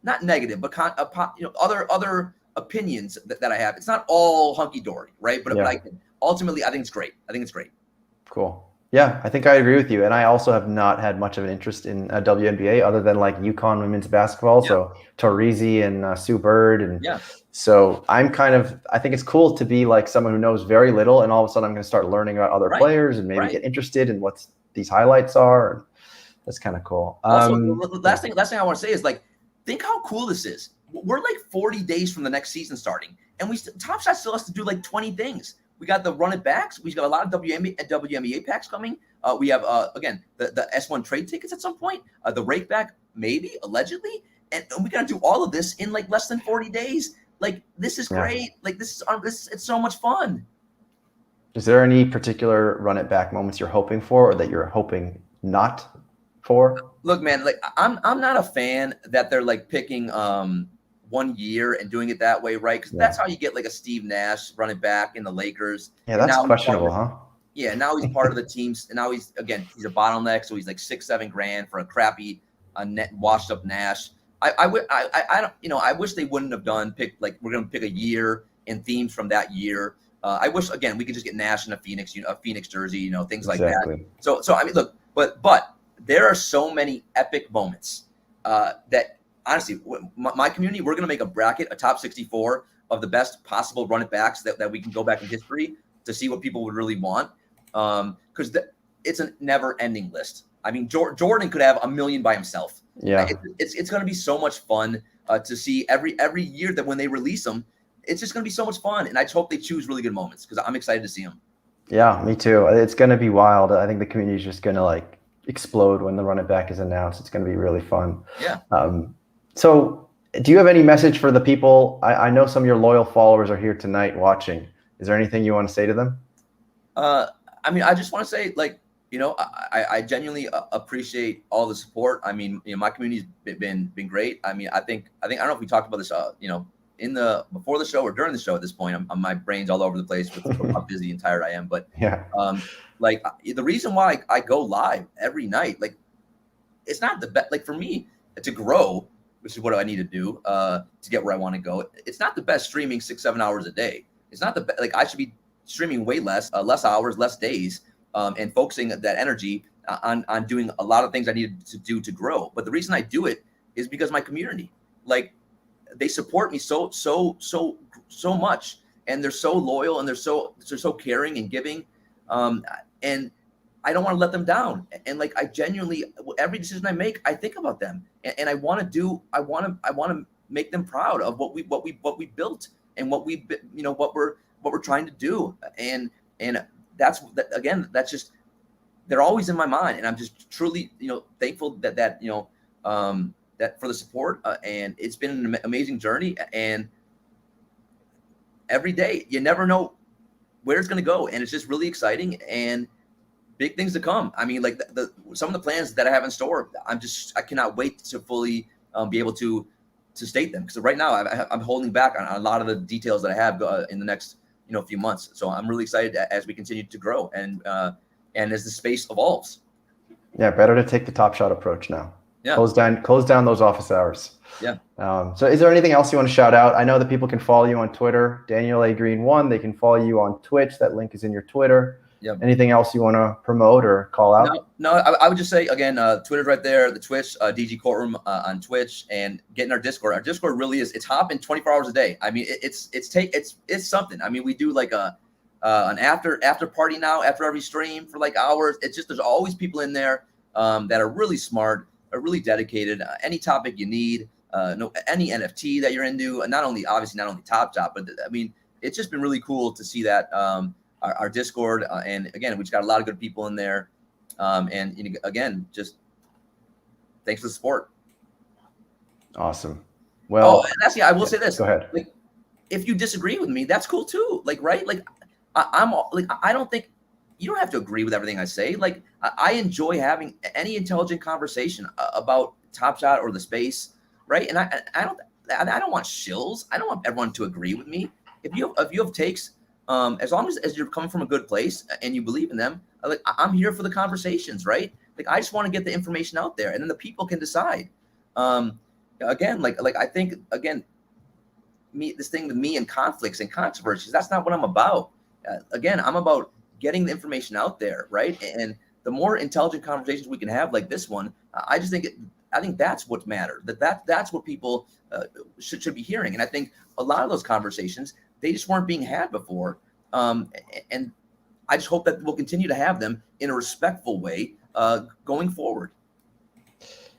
not negative, but other opinions that I have. It's not all hunky dory, right? But ultimately, I think it's great. Cool. Yeah, I think I agree with you. And I also have not had much of an interest in WNBA other than like UConn women's basketball. Yeah. So Taurasi and Sue Bird. And so I think it's cool to be like someone who knows very little. And all of a sudden I'm going to start learning about other players and maybe get interested in what these highlights are. And that's kind of cool. Also, last thing I want to say is, like, think how cool this is. We're like 40 days from the next season starting, and Top Shot still has to do like 20 things. We got the run it backs. We've got a lot of WNBA packs coming. We have, again, the S1 trade tickets at some point, the rake back, maybe, allegedly. And we got to do all of this in like less than 40 days. Like, this is great. Like, it's so much fun. Is there any particular run it back moments you're hoping for, or that you're hoping not for? Look, man, like, I'm not a fan that they're like picking one year and doing it that way, right? Because that's how you get like a Steve Nash running back in the Lakers. Yeah, And that's now questionable, huh? yeah, now he's part of the teams, and now he's a bottleneck, so he's like 6-7 grand for a crappy, net washed up Nash. I don't, I wish they wouldn't have we're gonna pick a year and themes from that year. I wish again we could just get Nash in a Phoenix jersey, things like that. So I mean, look, but there are so many epic moments that honestly, my community, we're gonna make a bracket, a top 64 of the best possible running backs that we can go back in history to see what people would really want. Because it's a never-ending list. I mean, Jordan could have 1 million by himself. Yeah, it's going to be so much fun to see every year that when they release them, it's just going to be so much fun. And I just hope they choose really good moments because I'm excited to see them. Yeah, me too. It's going to be wild. I think the community is just going to like explode when the running back is announced. It's going to be really fun. Yeah. So, do you have any message for the people? I know some of your loyal followers are here tonight watching. Is there anything you want to say to them? I mean, I just want to say, like, I genuinely appreciate all the support. I mean, my community's been great. I mean, I don't know if we talked about this, before the show or during the show at this point. My brain's all over the place with how busy and tired I am. But yeah, like the reason why I go live every night, like, it's not the best. Like for me to grow, which is what I need to do to get where I want to go. It's not the best streaming 6-7 hours a day. It's not the best. Like I should be streaming way less hours, less days, and focusing that energy on doing a lot of things I needed to do to grow. But the reason I do it is because my community, like, they support me so much, and they're so loyal, and they're so caring and giving, and I don't want to let them down. And like I genuinely, every decision I make, I think about them, and I want to make them proud of what we built and what we're trying to do. And that's just, they're always in my mind. And I'm just truly, thankful that that for the support. And it's been an amazing journey. And every day, you never know where it's going to go. And it's just really exciting and big things to come. I mean, like some of the plans that I have in store, I cannot wait to fully be able to state them. Because right now I'm holding back on a lot of the details that I have in the next few months. So I'm really excited as we continue to grow and as the space evolves. Yeah, better to take the Top Shot approach now. Yeah. Close down those office hours. Yeah. So is there anything else you want to shout out? I know that people can follow you on Twitter, Daniel A. Green 1. They can follow you on Twitch. That link is in your Twitter. Yep. Anything else you want to promote or call out? No, I would just say, again, Twitter's right there, the Twitch, DG Courtroom on Twitch, and get in our Discord. Our Discord really is, it's hopping 24 hours a day. I mean, it's something. I mean, we do like an after party now after every stream for like hours. It's just, there's always people in there that are really smart, are really dedicated. Any topic you need, any NFT that you're into, not only Top Shot, but I mean, it's just been really cool to see that. Our Discord, and again, we just got a lot of good people in there, and again, just thanks for the support. Awesome. Well, and actually, I will say this. Go ahead. Like, if you disagree with me, that's cool too. Like, right? Like, I don't think you don't have to agree with everything I say. Like, I enjoy having any intelligent conversation about Top Shot or the space, right? And I don't want shills. I don't want everyone to agree with me. If you have takes. As long as you're coming from a good place and you believe in them, like I'm here for the conversations, right? Like I just want to get the information out there, and then the people can decide. Again, like I think this thing with me and conflicts and controversies, that's not what I'm about. Again, I'm about getting the information out there, right? And the more intelligent conversations we can have, like this one, I think that's what matters. That's what people should be hearing. And I think a lot of those conversations, they just weren't being had before. And I just hope that we'll continue to have them in a respectful way going forward.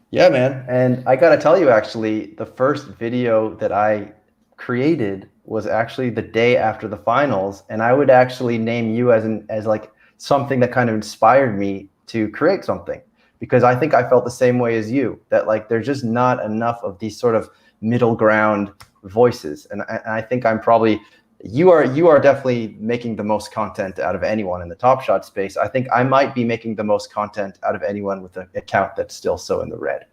Yeah, man. And I got to tell you, actually, the first video that I created was actually the day after the finals. And I would actually name you as like something that kind of inspired me to create something, because I think I felt the same way as you, that like there's just not enough of these sort of middle ground voices. And I think I'm probably, you are definitely making the most content out of anyone in the Top Shot space. I think I might be making the most content out of anyone with an account that's still so in the red.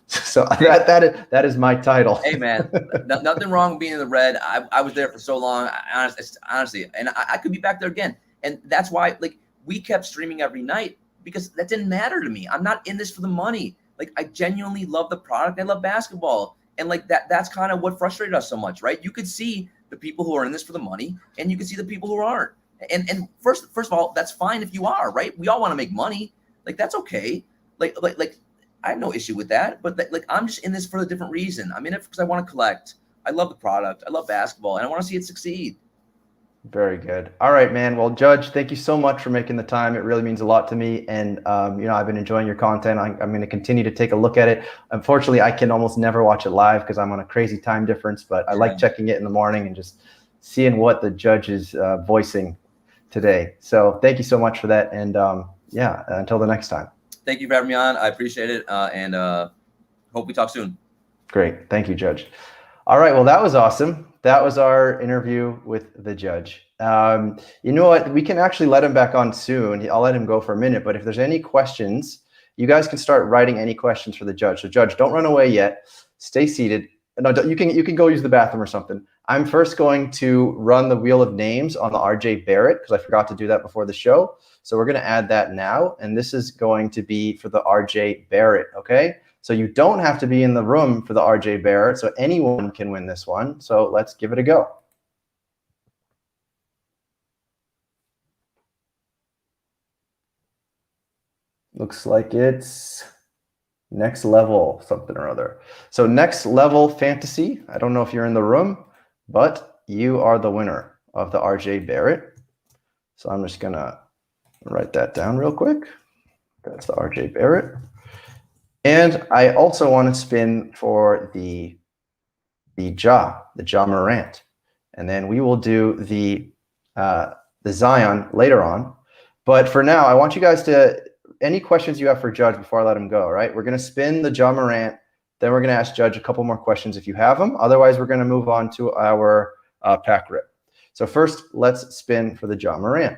So that is my title. Hey man, nothing wrong with being in the red. I was there for so long. Honestly, and I could be back there again. And that's why, like, we kept streaming every night because that didn't matter to me. I'm not in this for the money. Like, I genuinely love the product. I love basketball, and like that's kind of what frustrated us so much, right? You could see the people who are in this for the money, and you could see the people who aren't. And first of all, that's fine if you are, right? We all want to make money. Like, that's okay. Like I have no issue with that, but like I'm just in this for a different reason. I'm in it because I want to collect. I love the product. I love basketball, and I want to see it succeed. Very good. All right, man. Well, Judge, thank you so much for making the time. It really means a lot to me. And, I've been enjoying your content. I'm going to continue to take a look at it. Unfortunately, I can almost never watch it live because I'm on a crazy time difference, but I like checking it in the morning and just seeing what the judge is voicing today. So thank you so much for that. And until the next time. Thank you for having me on. I appreciate it. And hope we talk soon. Great. Thank you, Judge. All right. Well, that was awesome. That was our interview with the judge. You know what? We can actually let him back on soon. I'll let him go for a minute. But if there's any questions, you guys can start writing any questions for the judge. So, Judge, don't run away yet. Stay seated. No, you can go use the bathroom or something. I'm first going to run the wheel of names on the RJ Barrett because I forgot to do that before the show. So we're going to add that now. And this is going to be for the RJ Barrett. Okay. So you don't have to be in the room for the RJ Barrett, so anyone can win this one. So let's give it a go. Looks like it's next level something or other. So next level fantasy. I don't know if you're in the room, but you are the winner of the RJ Barrett. So I'm just going to write that down real quick. That's the RJ Barrett. And I also want to spin for the Ja Morant. And then we will do the Zion later on. But for now, I want you guys to, any questions you have for Judge before I let him go, right? We're going to spin the Ja Morant. Then we're going to ask Judge a couple more questions if you have them. Otherwise, we're going to move on to our pack rip. So first, let's spin for the Ja Morant.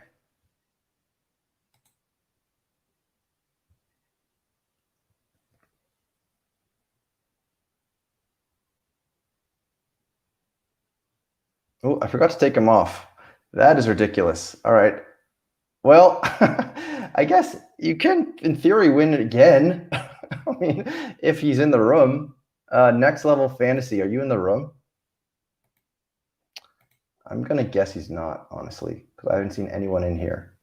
Oh, I forgot to take him off. That is ridiculous. All right. Well, I guess you can, in theory, win it again. I mean, if he's in the room. Next level fantasy. Are you in the room? I'm going to guess he's not, honestly, because I haven't seen anyone in here.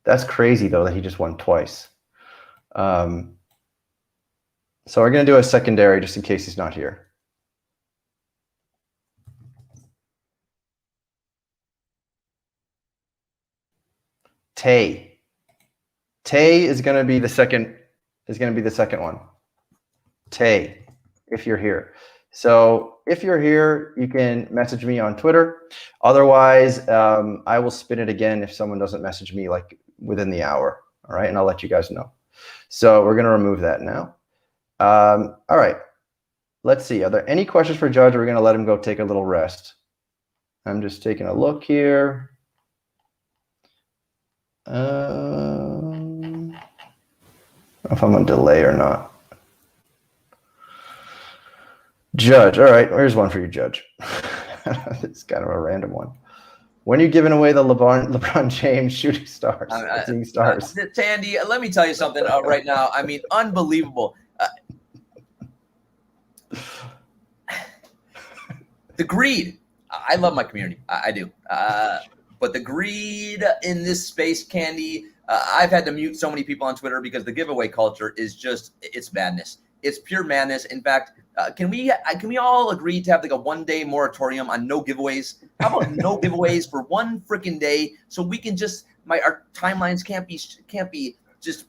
That's crazy, though, that he just won twice. So we're going to do a secondary just in case he's not here. Tay is going to be the second. One. Tay, if you're here. So if you're here, you can message me on Twitter. Otherwise, I will spin it again if someone doesn't message me like within the hour. All right, and I'll let you guys know. So we're going to remove that now. All right. Let's see. Are there any questions for Judge? Or we're going to let him go take a little rest. I'm just taking a look here. I don't know if I'm on delay or not. Judge. All right. Here's one for you, Judge. It's kind of a random one. When are you giving away the LeBron James shooting stars? Tandy, let me tell you something right now. I mean, unbelievable. The greed. I love my community. I do. But the greed in this space, Candy, I've had to mute so many people on Twitter because the giveaway culture is just, it's madness. It's pure madness. In fact, can we all agree to have like a 1-day moratorium on no giveaways? How about no giveaways for one freaking day so we can just, our timelines can't be just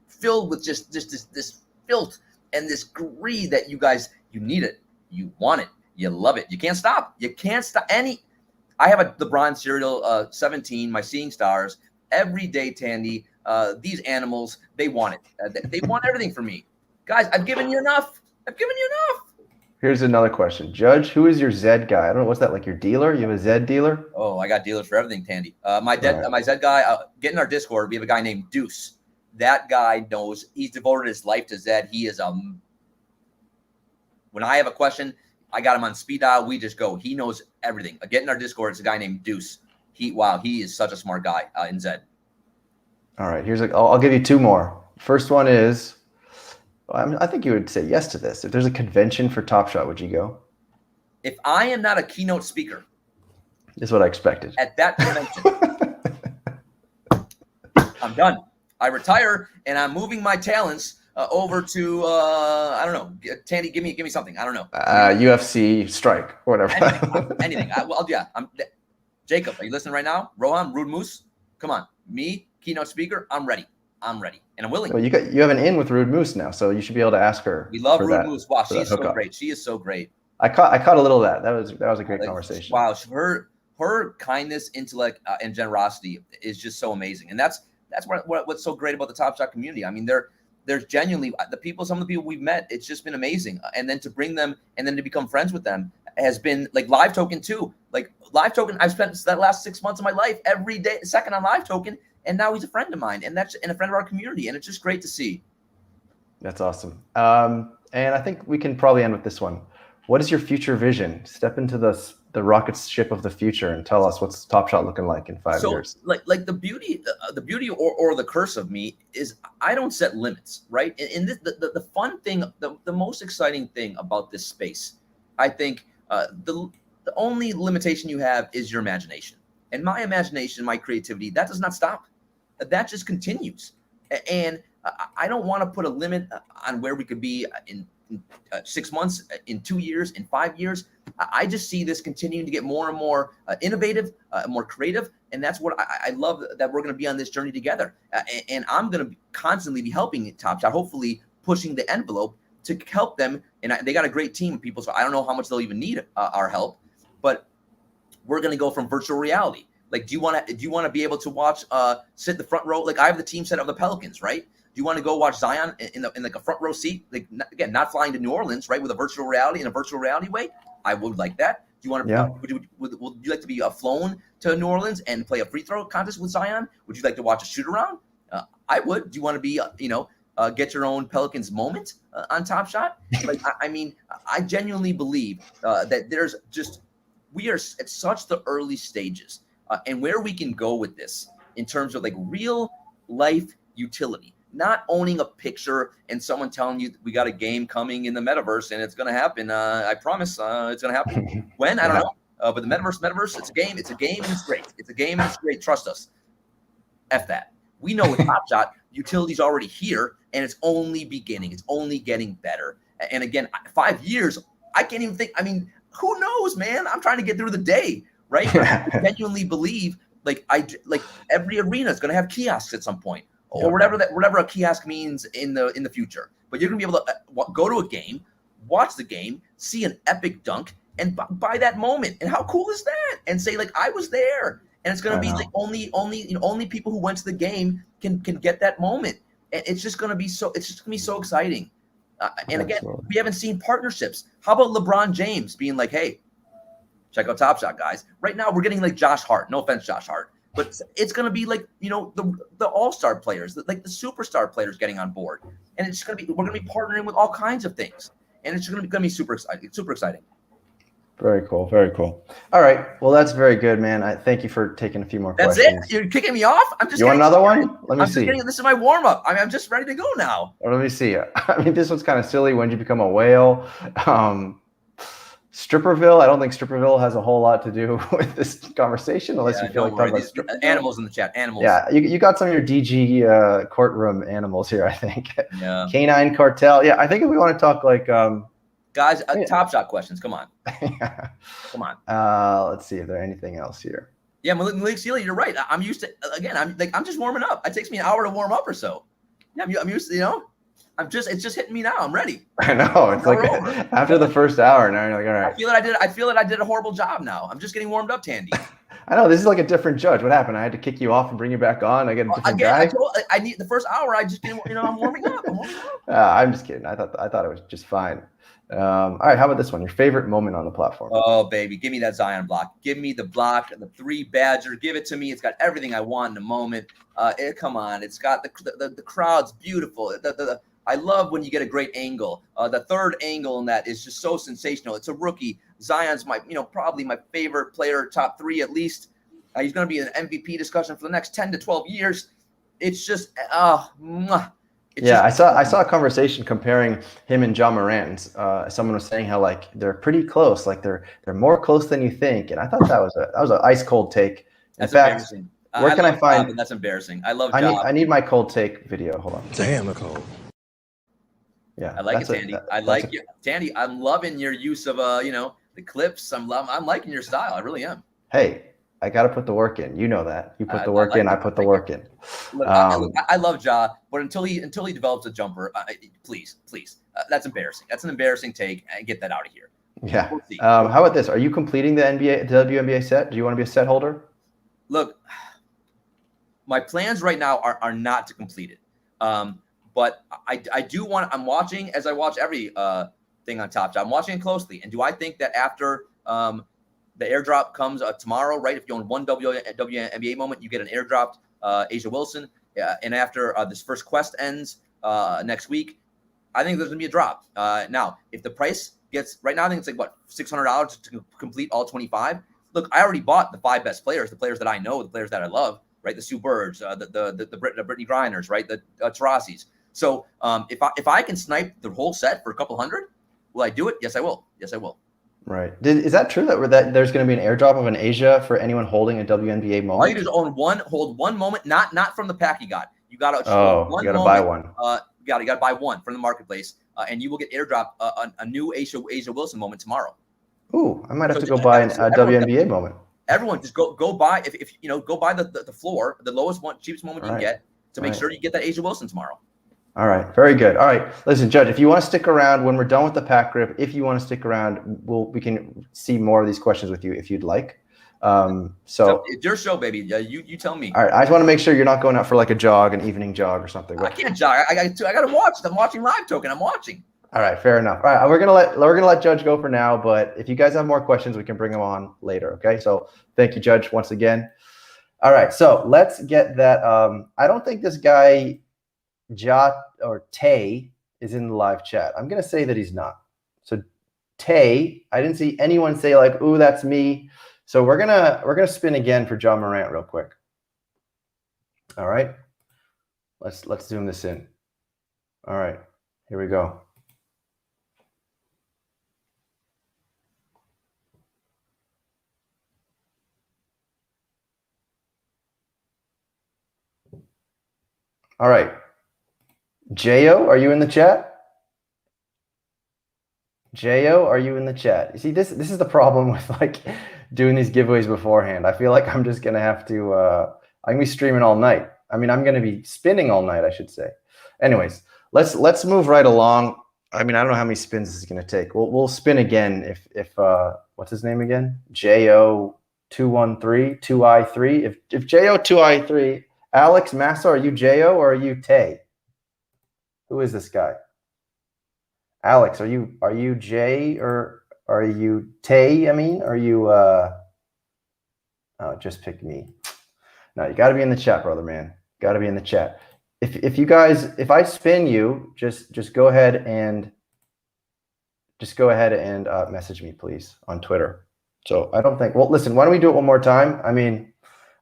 filled with just this filth and this greed that you guys, you need it. You want it. You love it. You can't stop. You can't stop I have a LeBron cereal 17, my Seeing Stars. Every day, Tandy, these animals, they want it. They want everything from me. Guys, I've given you enough. Here's another question. Judge, who is your Zed guy? I don't know. What's that, like your dealer? You have a Zed dealer? Oh, I got dealers for everything, Tandy. My Zed guy, get in our Discord. We have a guy named Deuce. That guy knows. He's devoted his life to Zed. He is When I have a question, I got him on speed dial. We just go. He knows everything. Get in our Discord. It's a guy named Deuce. He is such a smart guy in Zed. All right, I'll give you 2 more. First one is, I think you would say yes to this. If there's a convention for Top Shot, would you go? If I am not a keynote speaker, this is what I expected. At that convention, I'm done. I retire, and I'm moving my talents over to I don't know. Tandy, give me something. I don't know. UFC strike, whatever. Anything. Jacob, are you listening right now? Rohan, Rude Moose, come on. Me, keynote speaker. I'm ready, and I'm willing. Well, you have an in with Rude Moose now, so you should be able to ask her. We love Rude Moose. Wow, she's so great. She is so great. I caught a little of that. That was a great conversation. Wow, her kindness, intellect, and generosity is just so amazing, and that's what's so great about the Top Shot community. I mean, there's genuinely some of the people we've met. It's just been amazing, and then to bring them and then to become friends with them has been like Live Token too. Like Live Token, I've spent that last 6 months of my life every day, second on Live Token, and now he's a friend of mine, and a friend of our community, and it's just great to see. That's awesome. And I think we can probably end with this one. What is your future vision? Step into the rocket ship of the future and tell us what's Top Shot looking like in 5 years. Like the beauty or the curse of me is I don't set limits, right? And the fun thing, the most exciting thing about this space, I think the only limitation you have is your imagination. And my imagination, my creativity, that does not stop. That just continues. And I don't want to put a limit on where we could be in 6 months, in 2 years, in 5 years. I just see this continuing to get more and more innovative, more creative. And that's what I love, that we're going to be on this journey together. And I'm going to constantly be helping Top Shot, hopefully pushing the envelope to help them. And they got a great team of people, so I don't know how much they'll even need our help. But we're going to go from virtual reality. Like, do you want to be able to watch, sit in the front row? Like, I have the team set of the Pelicans, right? Do you want to go watch Zion in like a front row seat? Like, again, not flying to New Orleans, right? With a virtual reality in a virtual reality way. I would like that. Do you want to? Yeah. Would you like to be flown to New Orleans and play a free throw contest with Zion? Would you like to watch a shoot around? I would. Do you want to be, get your own Pelicans moment on Top Shot? Like, I mean, I genuinely believe that we are at such the early stages, and where we can go with this in terms of like real life utility. Not owning a picture and someone telling you we got a game coming in the metaverse and it's going to happen. I promise it's going to happen. When? I don't know. But the metaverse, it's a game. It's a game and it's great. It's a game and it's great. Trust us. F that. We know with Top Shot, utility's already here and it's only beginning. It's only getting better. And again, 5 years, I can't even think. I mean, who knows, man? I'm trying to get through the day, right? I genuinely believe like every arena is going to have kiosks at some point. Or whatever a kiosk means in the future. But you're gonna be able to go to a game, watch the game, see an epic dunk, and buy that moment. And how cool is that? And say like I was there. And it's gonna be like only people who went to the game can get that moment. And it's just gonna be so exciting. And again, we haven't seen partnerships. How about LeBron James being like, hey, check out Top Shot, guys. Right now we're getting like Josh Hart. No offense, Josh Hart. But it's going to be like, the all-star players, like the superstar players getting on board. And it's going to be, we're going to be partnering with all kinds of things. And it's going to be super exciting. It's super exciting. Very cool. Very cool. All right. Well, that's very good, man. I thank you for taking a few more questions. That's it? You're kicking me off? You want another one? Let me see. This is my warm-up. I mean, I'm just ready to go now. Let me see. I mean, this one's kind of silly. When did you become a whale? Stripperville. I don't think Stripperville has a whole lot to do with this conversation, unless you feel like talking about Stripperville. Animals in the chat. Animals. Yeah, you got some of your DG courtroom animals here, I think. Yeah. Canine Cartel. Yeah, I think if we want to talk like guys, Top Shot questions. Come on. Come on. Let's see if there's anything else here. Yeah, Malik Sealy, you're right. I'm used to I'm just warming up. It takes me an hour to warm up or so. Yeah, I'm used to, it's just hitting me now. I'm ready. I know. It's like after the first hour, now you're like, all right. I feel that I did a horrible job now. I'm just getting warmed up, Tandy. I know. This is like a different judge. What happened? I had to kick you off and bring you back on. I get a different guy. I need the first hour. I just didn't, I'm warming up. I'm just kidding. I thought it was just fine. All right. How about this one? Your favorite moment on the platform? Oh, baby. Give me that Zion block. Give me the block, the 3 Badger. Give it to me. It's got everything I want in the moment. Come on. It's got the crowd's beautiful. I love when you get a great angle. The third angle in that is just so sensational. It's a rookie. Zion's probably my favorite player, top 3 at least. He's going to be in an MVP discussion for the next 10 to 12 years. It's just, I saw a conversation comparing him and John Morant. Someone was saying how like they're pretty close, like they're more close than you think, and I thought that was an ice cold take. That's embarrassing. Where can I find? Job, that's embarrassing. I love. I need my cold take video. Hold on. Damn, Nicole. Yeah, I like it, Tandy. I like you, Tandy. I'm loving your use of the clips. I'm liking your style. I really am. Hey, I got to put the work in. You know that. You put the work in. I put the work in. Look, I love Ja, but until he develops a jumper, please, that's embarrassing. That's an embarrassing take. And get that out of here. Yeah. We'll how about this? Are you completing the WNBA set? Do you want to be a set holder? Look, my plans right now are not to complete it. But I do want. I'm watching as I watch every thing on Top Shot. I'm watching it closely. And do I think that after the airdrop comes tomorrow, right? If you own one WNBA moment, you get an airdropped Asia Wilson. And after this first quest ends next week, I think there's going to be a drop. Now, if the price gets right now, I think it's like what $600 to complete all 25. Look, I already bought the 5 best players, the players that I know, the players that I love, right? The Sue Birds, the Brittany Griners, right? The Tarasis. So if I can snipe the whole set for a couple hundred, will I do it? Yes, I will. Yes, I will. Right. Is that true that there's going to be an airdrop of an Asia for anyone holding a WNBA moment? All you do is hold one moment, not from the pack you got. You got to buy one. You got to buy one from the marketplace, and you will get airdropped a new Asia Wilson moment tomorrow. Ooh, I might have to go buy a WNBA moment. Everyone just go buy if go buy the floor, the lowest one, cheapest moment you can get to make sure you get that Asia Wilson tomorrow. All right, very good. All right, listen, Judge, if you want to stick around when we're done with the pack grip, if you want to stick around, we can see more of these questions with you if you'd like. So it's your show, baby. You tell me. All right, I just want to make sure you're not going out for like a jog, an evening jog or something. I can't jog. I got to watch. I'm watching live token. I'm watching. All right, fair enough. All right, we're gonna let Judge go for now, but if you guys have more questions, we can bring them on later. Okay, so thank you, Judge, once again. All right, so let's get that. I don't think this guy Jot or Tay is in the live chat. I'm gonna say that he's not. So Tay, I didn't see anyone say like, "Ooh, that's me." So we're gonna spin again for John Morant real quick. All right, let's zoom this in. All right, here we go. All right. Jo, are you in the chat? Jo, are you in the chat? You see, this is the problem with like doing these giveaways beforehand. I feel like I'm just gonna have to I'm gonna be streaming all night. I mean, I'm gonna be spinning all night, I should say. Anyways, let's move right along. I mean, I don't know how many spins this is gonna take. We'll spin again if what's his name again? Jo213, 2i3. If Jo2i3, Alex Massa, are you Jo or are you Tay? Who is this guy? Alex, are you J or are you Tay? I mean, are you oh, just pick me. No, you gotta be in the chat, brother, man. Gotta be in the chat. If I spin you, just go ahead and message me, please, on Twitter. So I don't think, well, listen, why don't we do it one more time? I mean,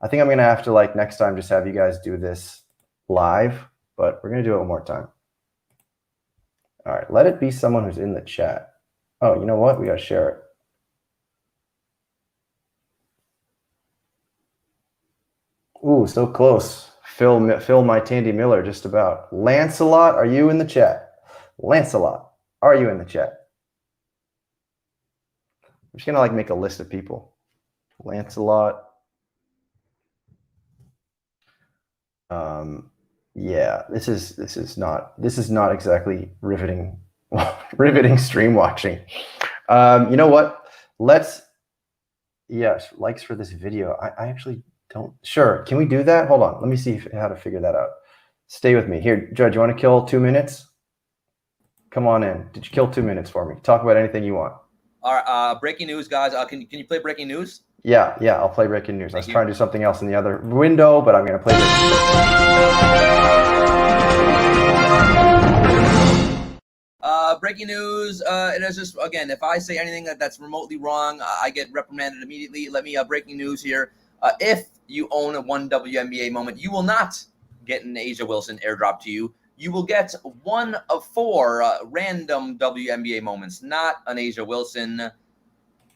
I think I'm gonna have to like next time just have you guys do this live, but we're gonna do it one more time. All right, let it be someone who's in the chat. Oh, you know what? We gotta share it. Ooh, so close. Phil MyTandy Miller, just about. Lancelot, are you in the chat? Lancelot, are you in the chat? I'm just gonna like make a list of people. Lancelot. Yeah, this is not exactly riveting stream watching. You know what? Yes, likes for this video. I actually don't. Sure, can we do that? Hold on, let me see how to figure that out. Stay with me here, Judge. You want to kill 2 minutes? Come on in. Did you kill 2 minutes for me? Talk about anything you want. All right, breaking news, guys. Can you play breaking news? Yeah, I'll play breaking news. I was trying to do something else in the other window, but I'm going to play breaking news. breaking news. It is just, again, if I say anything that's remotely wrong, I get reprimanded immediately. Let me, breaking news here. If you own a one WNBA moment, you will not get an Asia Wilson airdrop to you. You will get one of 4 random WNBA moments, not an Asia Wilson,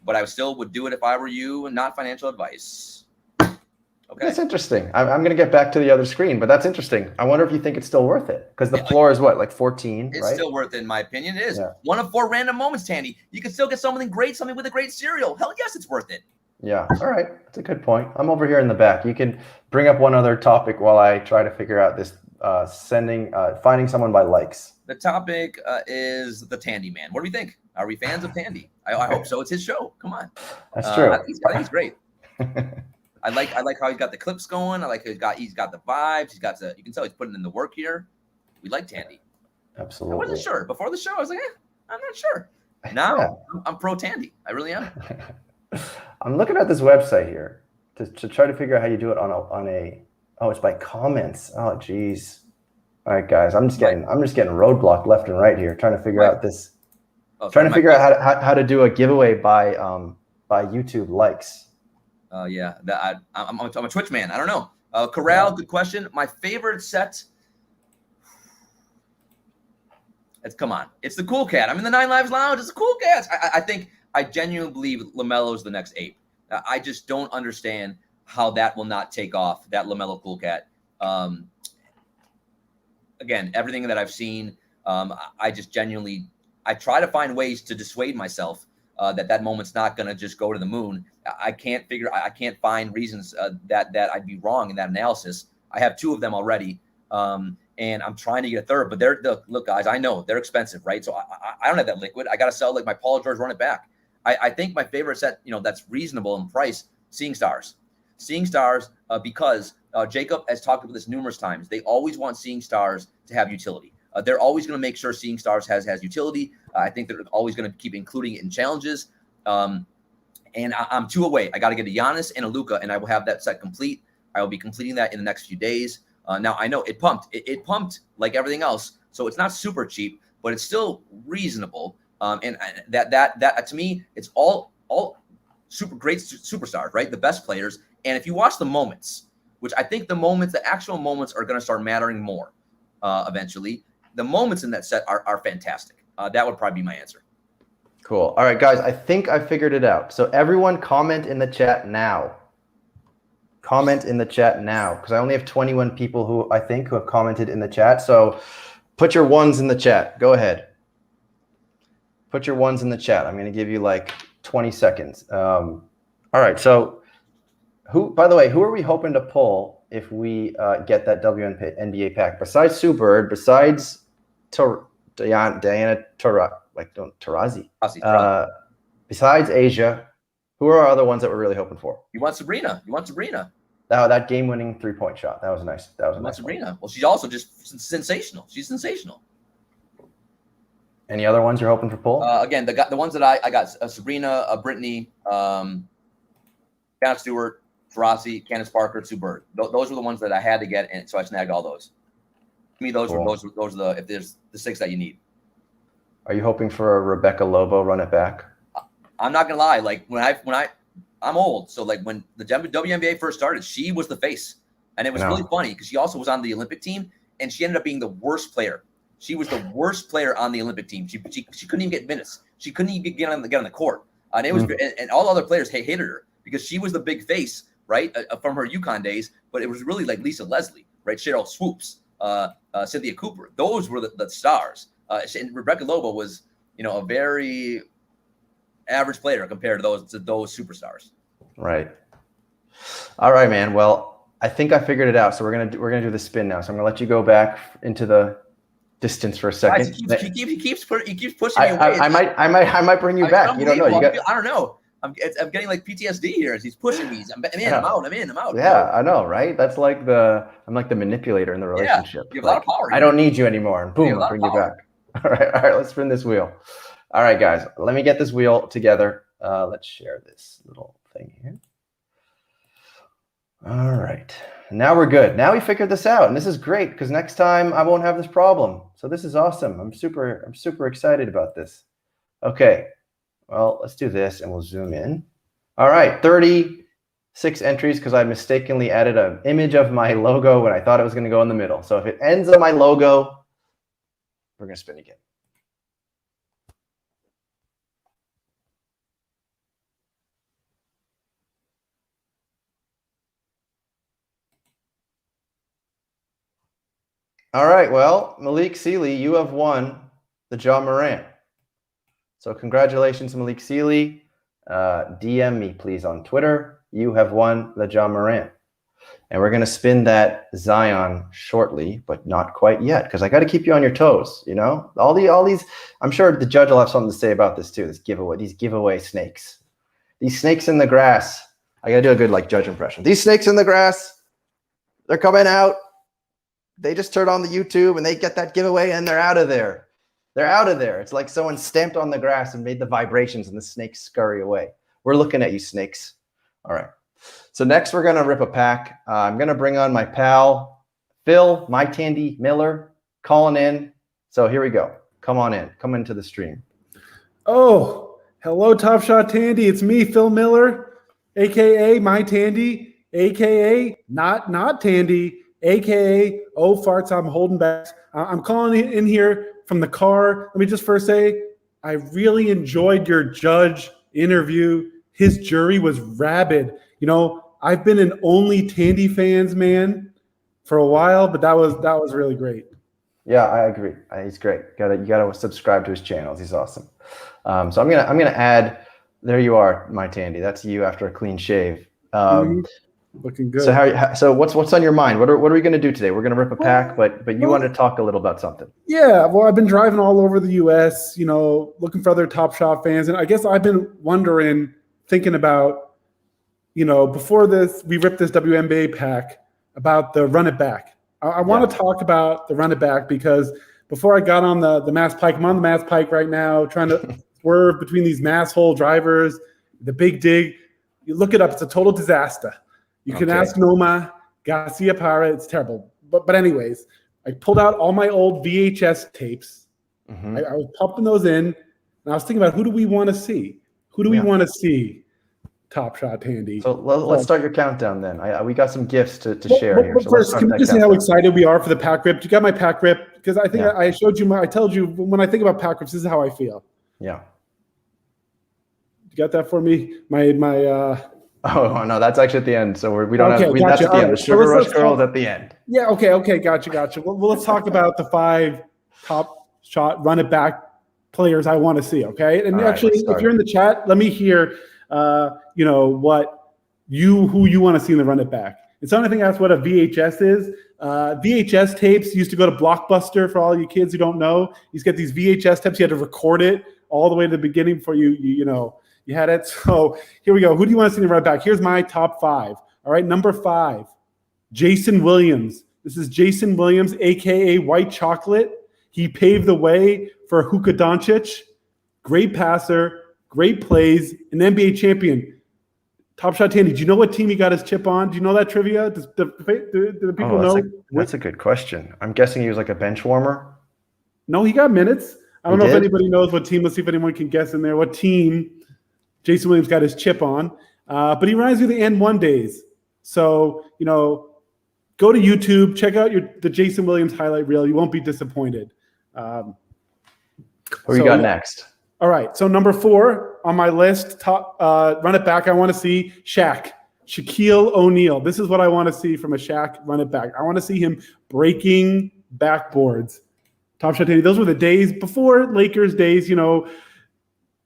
but I still would do it if I were you, not financial advice. Okay. That's interesting. I'm going to get back to the other screen, but that's interesting. I wonder if you think it's still worth it, because the floor is what, like 14, It's right? still worth it, in my opinion. It is. Yeah. One of 4 random moments, Tandy. You can still get something great, something with a great cereal. Hell yes, it's worth it. Yeah. All right. That's a good point. I'm over here in the back. You can bring up one other topic while I try to figure out this finding someone by likes. The topic is the Tandy Man. What do we think? Are we fans of Tandy? I hope so. It's his show. Come on. That's true. I think he's great. I like how he's got the clips going. I like he's got the vibes. You can tell he's putting in the work here. We like Tandy. Absolutely. I wasn't sure before the show. I was like, I'm not sure. Now I'm pro Tandy. I really am. I'm looking at this website here to try to figure out how you do it on a. Oh, it's by comments. Oh, geez. All right, guys. I'm just getting roadblocked left and right here, trying to figure out this. Trying to figure out how to do a giveaway by YouTube likes. Yeah, I'm a Twitch man. I don't know. Corral, good question. My favorite set. Come on. It's the Cool Cat. I'm in the 9 Lives Lounge. It's the Cool Cats. I genuinely believe LaMelo's the next ape. I just don't understand how that will not take off, that LaMelo Cool Cat. Again, everything that I've seen, I just genuinely, I try to find ways to dissuade myself that moment's not going to just go to the moon. I can't find reasons that I'd be wrong in that analysis. I have 2 of them already. And I'm trying to get a third, but look, guys, I know they're expensive, right? So I don't have that liquid. I got to sell like my Paul George, run it back. I think my favorite set, that's reasonable in price, Seeing Stars. Seeing Stars, because Jacob has talked about this numerous times. They always want Seeing Stars to have utility. They're always going to make sure Seeing Stars has utility. I think they're always going to keep including it in challenges. And I'm 2 away. I got to get a Giannis and a Luka, and I will have that set complete. I will be completing that in the next few days. Now, I know it pumped. It pumped like everything else, so it's not super cheap, but it's still reasonable. And that to me, it's all super great superstars, right? The best players. And if you watch the moments, which I think the actual moments are going to start mattering more eventually, the moments in that set are fantastic. That would probably be my answer. Cool. All right, guys, I think I figured it out. So everyone comment in the chat now. Comment in the chat now, because I only have 21 people who have commented in the chat. So put your ones in the chat. Go ahead. Put your ones in the chat. I'm going to give you like 20 seconds. All right. So by the way, who are we hoping to pull if we get that WNBA pack? Besides Sue Bird, besides Diana Taurasi, besides Asia, who are our other ones that we're really hoping for? You want Sabrina. Oh, that game-winning three-point shot. That was nice. That was a nice Sabrina. one. Well, she's also just sensational. She's sensational. Any other ones you're hoping for pull? Again, the ones that I got, Sabrina, Brittany, Hannah Stewart, Taurasi, Candace Parker, Sue Bird. Those were the ones that I had to get, and so I snagged all those. To me, those are the, if there's the 6 that you need. Are you hoping for a Rebecca Lobo run it back? I'm not gonna lie. Like I'm old, so like when the WNBA first started, she was the face, and it was really funny because she also was on the Olympic team, and she ended up being the worst player. She was the worst player on the Olympic team. She couldn't even get minutes. She couldn't even get on the court, and it was and all other players hated her because she was the big face, right, from her UConn days. But it was really like Lisa Leslie, right, Cheryl Swoops, Cynthia Cooper. Those were the stars. And Rebecca Lobo was, a very average player compared to those superstars. Right. All right, man. Well, I think I figured it out. So we're gonna do the spin now. So I'm gonna let you go back into the distance for a second. Guys, he keeps pushing me away. I might bring you back. You don't know. I don't know. I'm getting like PTSD here as he's pushing me. I'm out. Yeah, I know, right? That's like I'm like the manipulator in the relationship. You have a lot of power. I don't need you anymore, and boom, I'll bring you back. All right, let's spin this wheel. All right, guys, let me get this wheel together. Let's share this little thing here. All right. Now we're good. Now we figured this out, and this is great because next time I won't have this problem. So this is awesome. I'm super excited about this. Okay. Well, let's do this and we'll zoom in. All right, 36 entries because I mistakenly added an image of my logo when I thought it was going to go in the middle. So if it ends on my logo, we're going to spin again. All right, well, Malik Sealy, you have won the Ja Morant. So congratulations, Malik Sealy. DM me, please, on Twitter. You have won the Ja Morant. And we're going to spin that Zion shortly, but not quite yet, because I got to keep you on your toes, you know? All these, I'm sure the judge will have something to say about this too, this giveaway, these giveaway snakes. These snakes in the grass. I got to do a good judge impression. These snakes in the grass, they're coming out. They just turn on the YouTube and they get that giveaway and they're out of there. They're out of there. It's like someone stamped on the grass and made the vibrations and the snakes scurry away. We're looking at you, snakes. All right. So next we're going to rip a pack. I'm going to bring on my pal, Phil, MyTandy Miller, calling in. So here we go. Come on in. Come into the stream. Oh, hello, Top Shot Tandy. It's me, Phil Miller, a.k.a. MyTandy, a.k.a. not Tandy, a.k.a. Oh Farts, I'm holding back. I'm calling in here from the car. Let me just first say, I really enjoyed your judge interview. His jury was rabid. You know, I've been an only Tandy fans man for a while, but that was really great. Yeah, I agree. He's great. You gotta subscribe to his channels. He's awesome. So I'm gonna add. There you are, MyTandy. That's you after a clean shave. Looking good. So what's on your mind? What are we gonna do today? We're gonna rip a pack, but you want to talk a little about something. Yeah, well, I've been driving all over the U.S. You know, looking for other Top Shot fans, and I guess I've been thinking about, you know, before this, we ripped this WNBA pack about the run it back. I want to talk about the run it back because before I got on the Mass Pike, I'm on the Mass Pike right now, trying to swerve between these mass hole drivers, the big dig. You look it up; it's a total disaster. You can ask Noma Garcia Para; it's terrible. But anyways, I pulled out all my old VHS tapes. Mm-hmm. I was pumping those in, and I was thinking about who do we want to see? Who do we want to see? Top Shot Tandy. So let's start your countdown then. We got some gifts to share here. But first, can we just say how excited we are for the pack rip? You got my pack rip? Because I think I showed you I told you when I think about pack rips, this is how I feel. Yeah. You got that for me? Oh no, that's actually at the end. So we don't have. Gotcha. That's at the end. The Sugar Rush Girl is at the end. Yeah. Okay. Gotcha. Well, let's talk about the 5 Top Shot run it back players I want to see. Okay. And actually, if you're in the chat, let me hear. You know who you want to see in the run it back. And so I think that's what a VHS is. VHS tapes used to go to Blockbuster for all you kids who don't know. You get these VHS tapes. You had to record it all the way to the beginning before you had it. So here we go. Who do you want to see in the run it back? Here's my top 5. All right, number 5, Jason Williams. This is Jason Williams, aka White Chocolate. He paved the way for Luka Doncic. Great passer. Great plays, an NBA champion. Top Shot Tandy, do you know what team he got his chip on? Do you know that trivia? Do the people know? That's a good question. I'm guessing he was like a bench warmer. No, he got minutes. I don't know if anybody knows what team. Let's see if anyone can guess in there what team Jason Williams got his chip on. But he reminds me of the N1 days. So, you know, go to YouTube, check out the Jason Williams highlight reel. You won't be disappointed. Who you got next? All right, so number 4 on my list, top run it back. I want to see Shaquille O'Neal. This is what I want to see from a Shaq run it back. I want to see him breaking backboards. Top Shot Tandy. Those were the days before Lakers days. You know,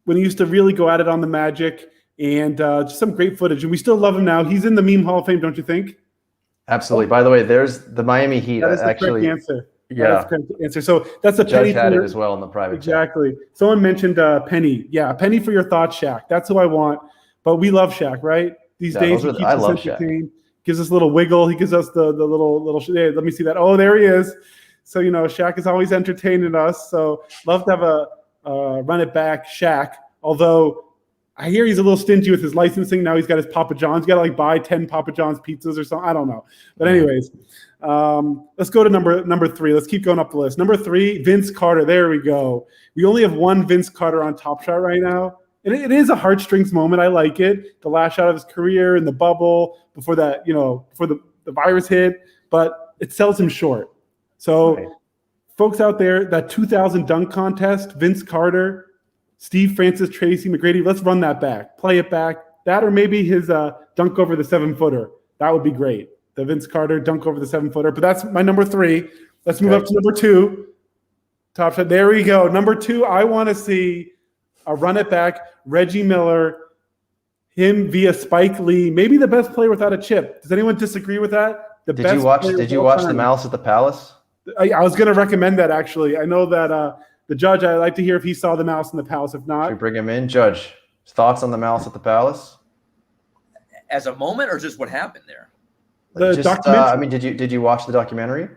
when he used to really go at it on the Magic, and just some great footage. And we still love him now. He's in the Meme Hall of Fame, don't you think? Absolutely. By the way, there's the Miami Heat. That is the correct answer. Yeah. That's the correct answer. So that's a Judge penny had it as well in the private exactly. chat. Someone mentioned Penny. Yeah, Penny for your thoughts, Shaq. That's who I want. But we love Shaq, right? These days he keeps us entertained. Gives us a little wiggle. He gives us the little. Hey, let me see that. Oh, there he is. So you know, Shaq is always entertaining us. So love to have a run it back Shaq. Although I hear he's a little stingy with his licensing. Now he's got his Papa John's. He's got to like buy 10 Papa John's pizzas or something. I don't know. But anyways, let's go to number 3. Let's keep going up the list. Number 3, Vince Carter. There we go. We only have one Vince Carter on Top Shot right now. And it is a heartstrings moment. I like it. The last shot of his career in the bubble before that, before the virus hit. But it sells him short. So folks out there, that 2000 dunk contest, Vince Carter, Steve Francis, Tracy McGrady, let's run that back. Play it back. That or maybe his dunk over the 7-footer. That would be great. The Vince Carter dunk over the 7-footer. But that's my number 3. Let's move up to number 2. Top Shot. There we go. Number 2, I want to see a run it back. Reggie Miller, him via Spike Lee. Maybe the best player without a chip. Does anyone disagree with that? Did you watch The Malice at the Palace? I was going to recommend that, actually. I know that the judge, I'd like to hear if he saw The Mouse in the Palace. If not, should we bring him in? Judge, thoughts on The Mouse at the Palace? As a moment, or just what happened there? The documentary. I mean, did you watch the documentary?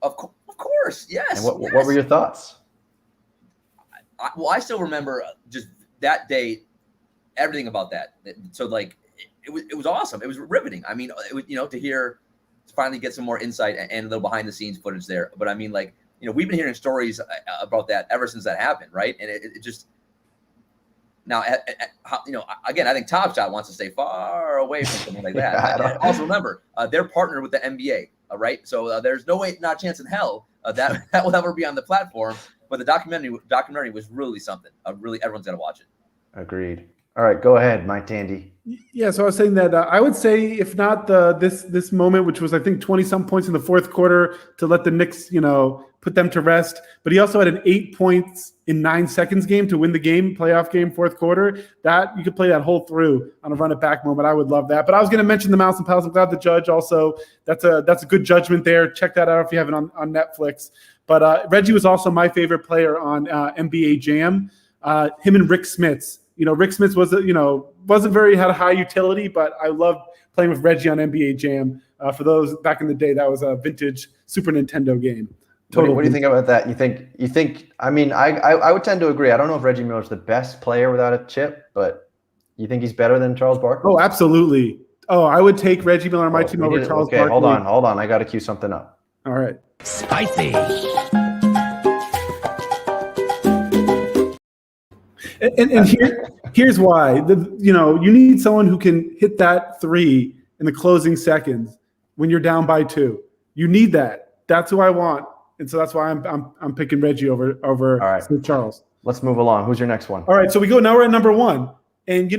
Of course, yes. And what were your thoughts? I still remember just that day, everything about that. So like, it was awesome. It was riveting. I mean, it was, to finally get some more insight and a little behind the scenes footage there. But I mean, like, we've been hearing stories about that ever since that happened, right? And it just now, again, I think Top Shot wants to stay far away from something like that. And also remember, they're partnered with the NBA, right? So there's no way, not a chance in hell that will ever be on the platform. But the documentary was really something. Really, everyone's got to watch it. Agreed. All right, go ahead, MyTandy. Yeah, so I was saying that I would say if not this moment, which was I think 20-some points in the fourth quarter to let the Knicks, put them to rest. But he also had an 8 points in 9 seconds game to win the game, playoff game, fourth quarter. That you could play that whole through on a run it back moment. I would love that. But I was going to mention The Mouse and Palace. I'm glad the judge also. That's a good judgment there. Check that out if you have it on Netflix. But Reggie was also my favorite player on NBA Jam. Him and Rick Smits. Rick Smits had a high utility, but I loved playing with Reggie on NBA Jam. For those back in the day, that was a vintage Super Nintendo game. What do you think about that? You think? I mean, I would tend to agree. I don't know if Reggie Miller's the best player without a chip, but you think he's better than Charles Barkley? Oh, absolutely. Oh, I would take Reggie Miller on my team over Charles Barkley. Okay, hold on. I got to cue something up. All right. Spicy. And here's why. You need someone who can hit that 3 in the closing seconds when you're down by 2. You need that. That's who I want, and so that's why I'm picking Reggie over St. Charles. Let's move along. Who's your next one? All right, so now we're at number 1, and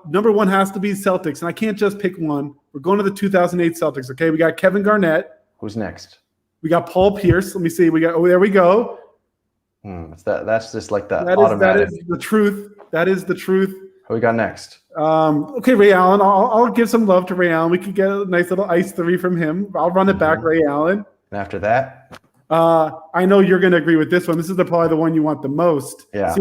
number 1 has to be Celtics, and I can't just pick one. We're going to the 2008 Celtics. Okay, we got Kevin Garnett. Who's next? We got Paul Pierce. Let me see. There we go. That's just like that. That is the truth. That is the truth. Who we got next? Okay, Ray Allen. I'll give some love to Ray Allen. We could get a nice little ice 3 from him. I'll run it back, Ray Allen. And after that? I know you're going to agree with this one. This is probably the one you want the most. Yeah,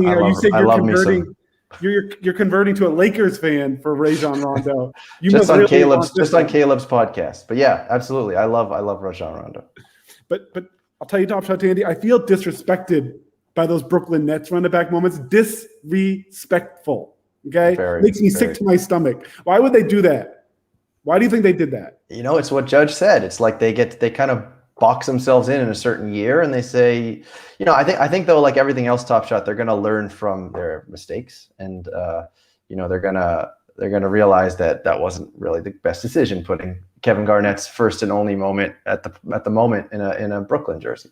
you're converting to a Lakers fan for Rajon Rondo. Just on Caleb's podcast. But yeah, absolutely. I love Rajon Rondo. But I'll tell you, Top Shot Tandy, I feel disrespected by those Brooklyn Nets run-it-back moments. Disrespectful. Okay? Makes me sick to my stomach. Why would they do that? Why do you think they did that? It's what Judge said. It's like they kind of box themselves in a certain year, and they say, I think though, like everything else, Top Shot, they're going to learn from their mistakes, and they're gonna realize that wasn't really the best decision, putting Kevin Garnett's first and only moment at the moment in a Brooklyn jersey.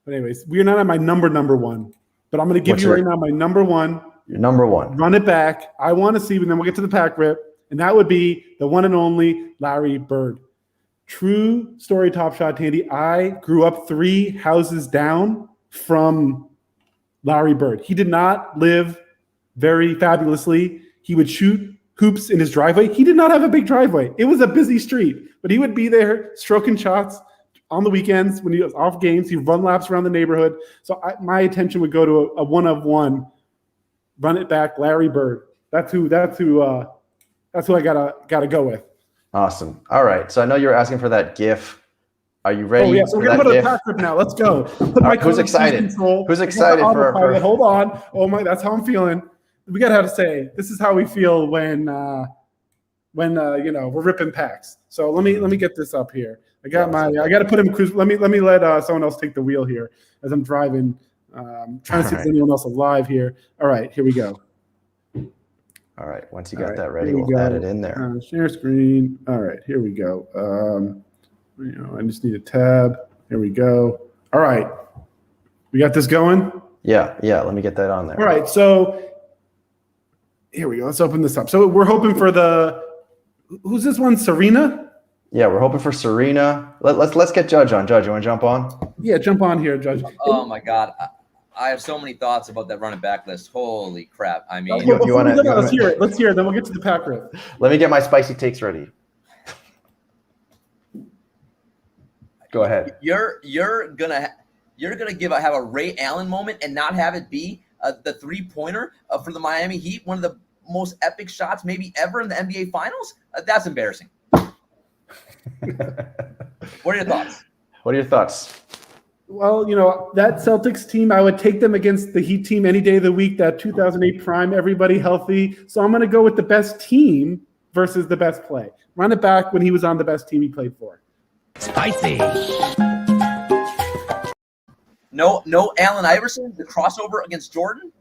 But anyways, we're not at my number 1, but I'm going to give you right now my number 1. Your number 1. Run it back. I want to see, and then we'll get to the pack rip, and that would be the one and only Larry Bird. True story, Top Shot Tandy. I grew up 3 houses down from Larry Bird. He did not live very fabulously. He would shoot hoops in his driveway. He did not have a big driveway. It was a busy street, but he would be there stroking shots on the weekends when he was off games. He'd run laps around the neighborhood. So my attention would go to a 1-of-1. Run it back, Larry Bird. That's who I gotta go with. Awesome. All right. So I know you're asking for that GIF. Are you ready? Oh yeah. So we're gonna go to the pack rip now. Let's go. Who's excited? Who's excited for? Hold on. Oh my, that's how I'm feeling. we got to say this is how we feel when we're ripping packs. So let me get this up here. I got to put him cruise. Let me let someone else take the wheel here as I'm driving. Trying to see if there's anyone else alive here. All right, here we go. All right, once you got that ready, we'll add it in there. Share screen. All right, here we go. I just need a tab. Here we go. All right, we got this going. Yeah. Let me get that on there. All right, so here we go. Let's open this up. So we're hoping for who's this one? Serena. Yeah, we're hoping for Serena. Let's get Judge on. Judge, you want to jump on? Yeah, jump on here, Judge. Oh my God. I have so many thoughts about that running back list. Holy crap. I mean, let's hear it. Let's hear it. Then we'll get to the pack rip. Let me get my spicy takes ready. Go ahead. You're gonna have a Ray Allen moment and not have it be the 3-pointer for the Miami Heat, one of the most epic shots maybe ever in the NBA Finals. That's embarrassing. What are your thoughts? Well, that Celtics team, I would take them against the Heat team any day of the week, that 2008 prime, everybody healthy. So I'm going to go with the best team versus the best play. Run it back when he was on the best team he played for. Spicy. No Allen Iverson, the crossover against Jordan?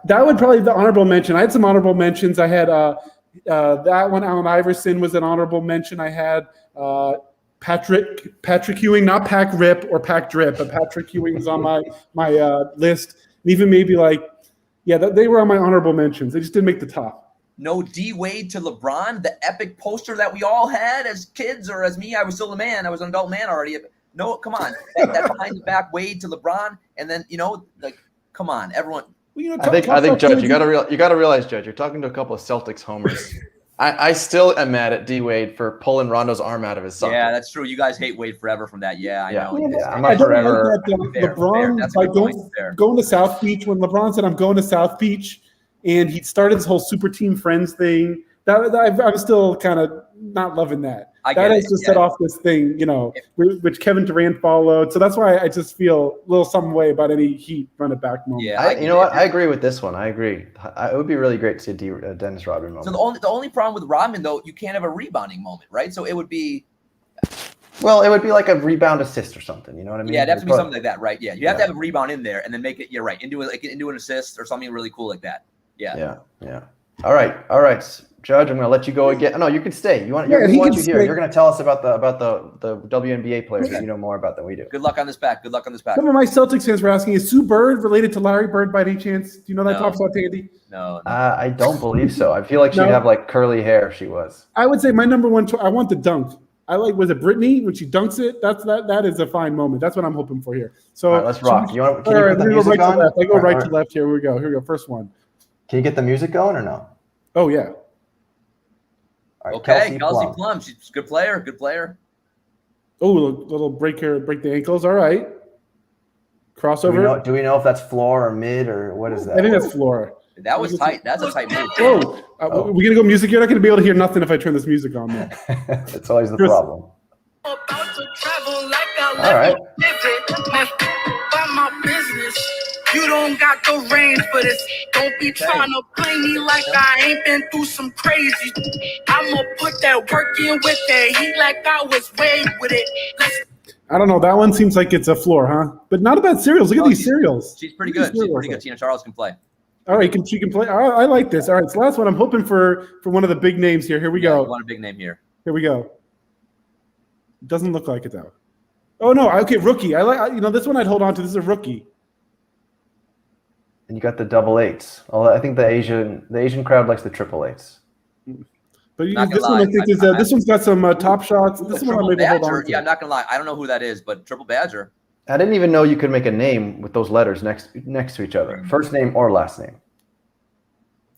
That would probably be the honorable mention. I had some honorable mentions. I had that one, Allen Iverson was an honorable mention. I had Patrick Ewing, not Pack Rip or Pack Drip, but Patrick Ewing was on my list. And even maybe they were on my honorable mentions. They just didn't make the top. No D Wade to LeBron, the epic poster that we all had as kids, or as me, I was still a man. I was an adult man already. No, come on, that behind the back Wade to LeBron, and then come on, everyone. Well, I think Judge, you got to realize, Judge, you're talking to a couple of Celtics homers. I still am mad at D Wade for pulling Rondo's arm out of his socket. Yeah, that's true. You guys hate Wade forever from that. Yeah, I know. Yeah, I'm not forever. LeBron going to South Beach, when LeBron said I'm going to South Beach, and he started this whole super team friends thing. I'm still kind of not loving that. That has just set off this thing, which Kevin Durant followed. So that's why I just feel a little some way about any Heat run it back moment. Yeah, I agree with this one. I agree. It would be really great to see a Dennis Rodman moment. So the only problem with Rodman, though, you can't have a rebounding moment, right? So it would be. Well, it would be like a rebound assist or something. You know what I mean? Yeah, it'd have to be something like that, right? Yeah, you have to have a rebound in there and then make it. You're right. Into an assist or something really cool like that. Yeah. All right. Judge, I'm going to let you go again. No, you can stay. You're going to tell us about the WNBA players that you know more about than we do. Good luck on this pack. Some of my Celtics fans were asking, is Sue Bird related to Larry Bird by any chance? Do you know that top shot, Tandy? No. I don't believe so. I feel like she'd have curly hair if she was. I would say my number one I want the dunk. Was it Brittany when she dunks it? That is a fine moment. That's what I'm hoping for here. So all right, let's rock. Can you put the music on? I go right to left. Here we go. First one. Can you get the music going or no? Oh yeah. All right, okay, Kelsey Plum. She's a good player. Oh, little break the ankles. All right. Crossover. Do we know if that's floor or mid or what is that? I think that's floor. That was tight. That's a tight move. Whoa. We're going to go music. You're not going to be able to hear nothing if I turn this music on, man. That's always the problem. All right. You don't got the range for this. Don't be trying to play me like I ain't been through some crazy. I'ma put that work in with that heat like I was way with it. I don't know. That one seems like it's a floor, huh? But not a bad cereals. Look at these cereals. She's pretty good. Tina Charles can play. All right, she can play. I like this. All right, so last one. I'm hoping for one of the big names here. Here we go. You want a big name here. Here we go. Doesn't look like it though. Oh no. Okay, rookie. I like. This one I'd hold on to. This is a rookie. And you got the double eights. Although I think the Asian crowd likes the triple eights. But this one I think this one's got some top shots. This one I'm maybe hold on to. Yeah, I'm not gonna lie. I don't know who that is, but Triple Badger. I didn't even know you could make a name with those letters next to each other, first name or last name.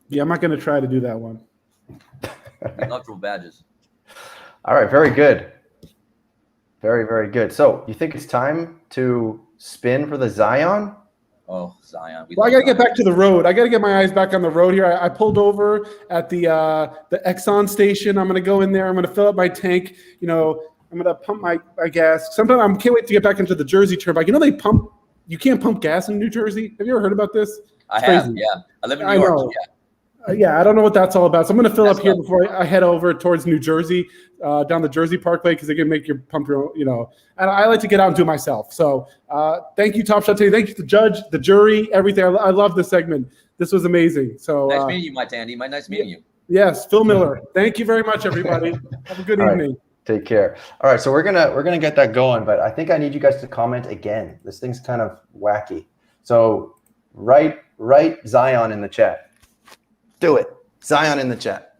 Yeah, I'm not gonna try to do that one. I love Triple Badges. All right, very good. Very, very good. So you think it's time to spin for the Zion? Oh, Zion. I got to get back to the road. I got to get my eyes back on the road here. I pulled over at the Exxon station. I'm going to go in there. I'm going to fill up my tank. I'm going to pump my gas. Sometimes I can't wait to get back into the Jersey Turnpike. They pump you can't pump gas in New Jersey. Have you ever heard about this? I have, yeah. I live in New York. So yeah. Yeah, I don't know what that's all about. So I'm going to fill up here before I head over towards New Jersey, down the Jersey Parkway, because they can make you pump your own, And I like to get out and do it myself. So thank you, Top Shot Tandy. Thank you to the judge, the jury, everything. I love this segment. This was amazing. So nice meeting you, MyTandy. Nice meeting you. Yes, Phil Miller. Thank you very much, everybody. Have a good evening. Right. Take care. All right, so we're gonna get that going, but I think I need you guys to comment again. This thing's kind of wacky. So write Zion in the chat. Do it. Zion in the chat.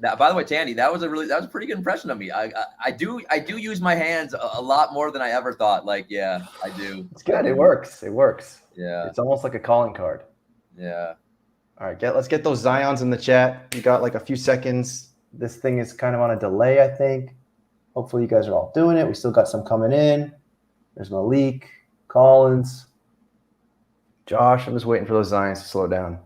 Now, by the way, Tandy, that was a pretty good impression of me. I do use my hands a lot more than I ever thought. Like, yeah, I do. It's good. It works. Yeah. It's almost like a calling card. Yeah. All right, let's get those Zions in the chat. You got like a few seconds. This thing is kind of on a delay, I think. Hopefully you guys are all doing it. We still got some coming in. There's Malik, Collins, Josh. I'm just waiting for those Zions to slow down.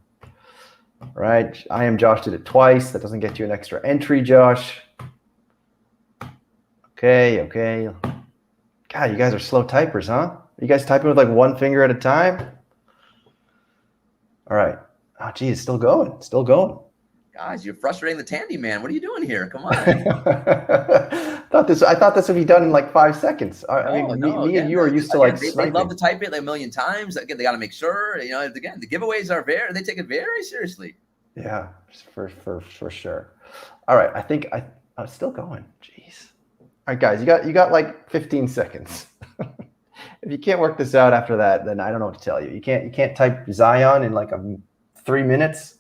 All right, I am Josh did it twice. That doesn't get you an extra entry, Josh. Okay. God, you guys are slow typers, huh? Are you guys typing with like one finger at a time? All right. Oh, geez, still going. Guys, you're frustrating the Tandy man. What are you doing here? Come on. I thought this would be done in like 5 seconds. Me and you are used to like they love to type it like a million times. Again, they got to make sure. Again, the giveaways are they take it very seriously. Yeah, for sure. All right, I think I'm still going. Jeez. All right, guys, you got like 15 seconds. If you can't work this out after that, then I don't know what to tell you. You can't type Zion in like 3 minutes.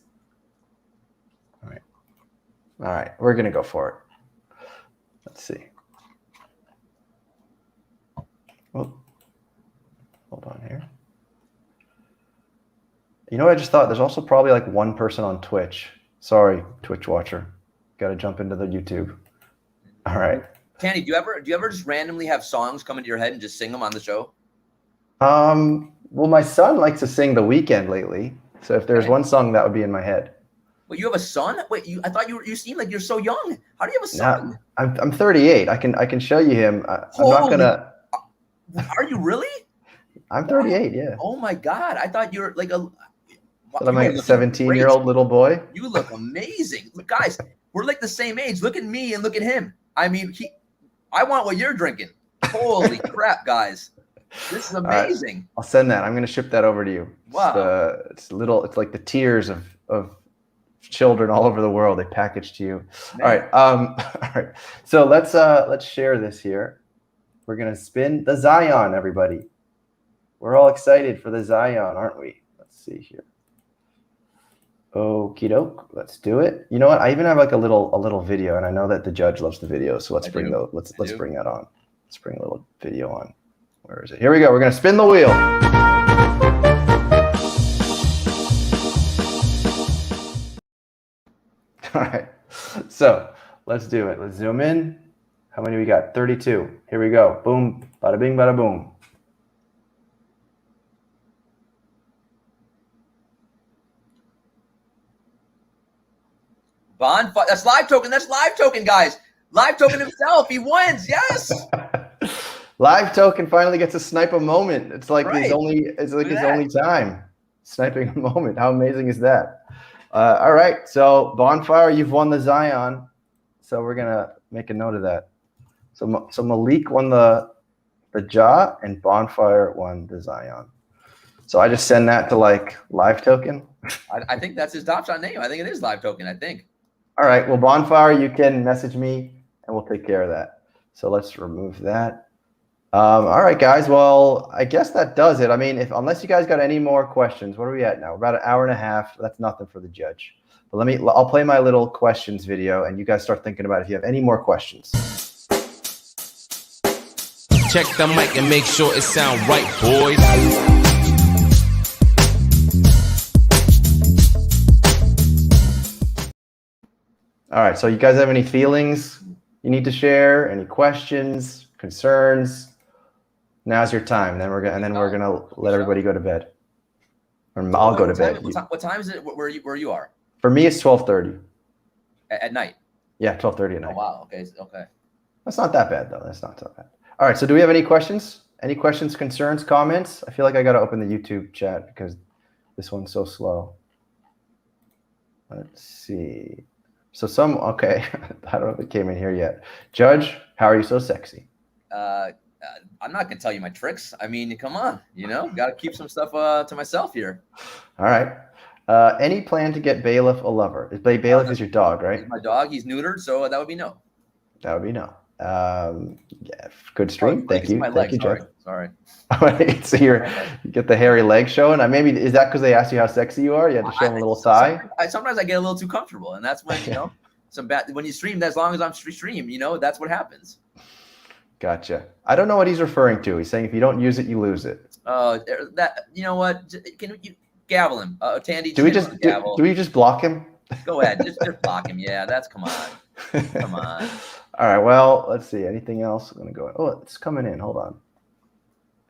All right, we're gonna go for it. Let's see. Oh, hold on here. You know what I just thought? There's also probably like one person on Twitch. Sorry, Twitch watcher. Got to jump into the YouTube. All right. Tandy, do you ever just randomly have songs come into your head and just sing them on the show? Well, my son likes to sing The Weeknd lately. So if there's one song that would be in my head. Wait, you have a son? Wait, I thought you seem like you're so young. How do you have a son? I'm 38. I can show you him. I'm not gonna. Are you really? I'm 38. Yeah. Oh my God! I thought you were like a. So I'm like a 17-year-old little boy. You look amazing, guys. We're like the same age. Look at me and look at him. I mean, I want what you're drinking. Holy crap, guys! This is amazing. Right. I'll send that. I'm going to ship that over to you. Wow. It's like the tears of children all over the world. They package to you. Man. All right. So let's share this here. We're going to spin the Zion, everybody. We're all excited for the Zion, aren't we? Let's see here. Okie doke. Let's do it. You know what? I even have like a little video, and I know that the judge loves the video, so let's bring that on. Let's bring a little video on. Where is it? Here we go. We're gonna spin the wheel. All right. So let's do it. Let's zoom in. How many we got? 32. Here we go. Boom. Bada bing, bada boom. Bonfire. That's live token. That's live token, guys. Live token himself. He wins. Yes. Live token finally gets a snipe a moment. It's like his only time sniping a moment. How amazing is that? All right. So Bonfire, you've won the Zion. So we're gonna make a note of that. So Malik won the Ja, and Bonfire won the Zion. So I just send that to like live token. I think that's his top shot name. I think it is live token. I think. All right. Well, Bonfire, you can message me and we'll take care of that. So let's remove that. All right, guys. Well, I guess that does it. I mean, unless you guys got any more questions, what are we at now? We're about an hour and a half. That's nothing for the judge. But I'll play my little questions video and you guys start thinking about if you have any more questions. Check the mic and make sure it sound right, boys. All right, so you guys have any feelings you need to share? Any questions, concerns? Now's your time. Then we're gonna let everybody go to bed. Or I'll go to bed. What time is it where you are? For me, it's 12:30. At night. Yeah, 12:30 at night. Oh wow. Okay. That's not that bad though. That's not so bad. All right. So do we have any questions? Any questions, concerns, comments? I feel like I got to open the YouTube chat because this one's so slow. Let's see. So okay. I don't know if it came in here yet. Judge, how are you so sexy? I'm not going to tell you my tricks. I mean, come on, got to keep some stuff to myself here. All right. Any plan to get Bailiff a lover? Bailiff is your dog, right? He's my dog. He's neutered, so that would be no. That would be no. Yeah, good stream. Thank you. Thank you, Jeff. Sorry. So you get the hairy leg showing. Maybe is that because they asked you how sexy you are? You had to show them a little thigh. Sometimes I get a little too comfortable, and that's when when you stream. As long as I'm stream, that's what happens. Gotcha. I don't know what he's referring to. He's saying if you don't use it, you lose it. That what? Can you gavel him? Tandy. Do we just block him? Go ahead. Just block him. Yeah, come on. Come on. All right. Well, let's see. Anything else? I'm gonna go. Oh, it's coming in. Hold on.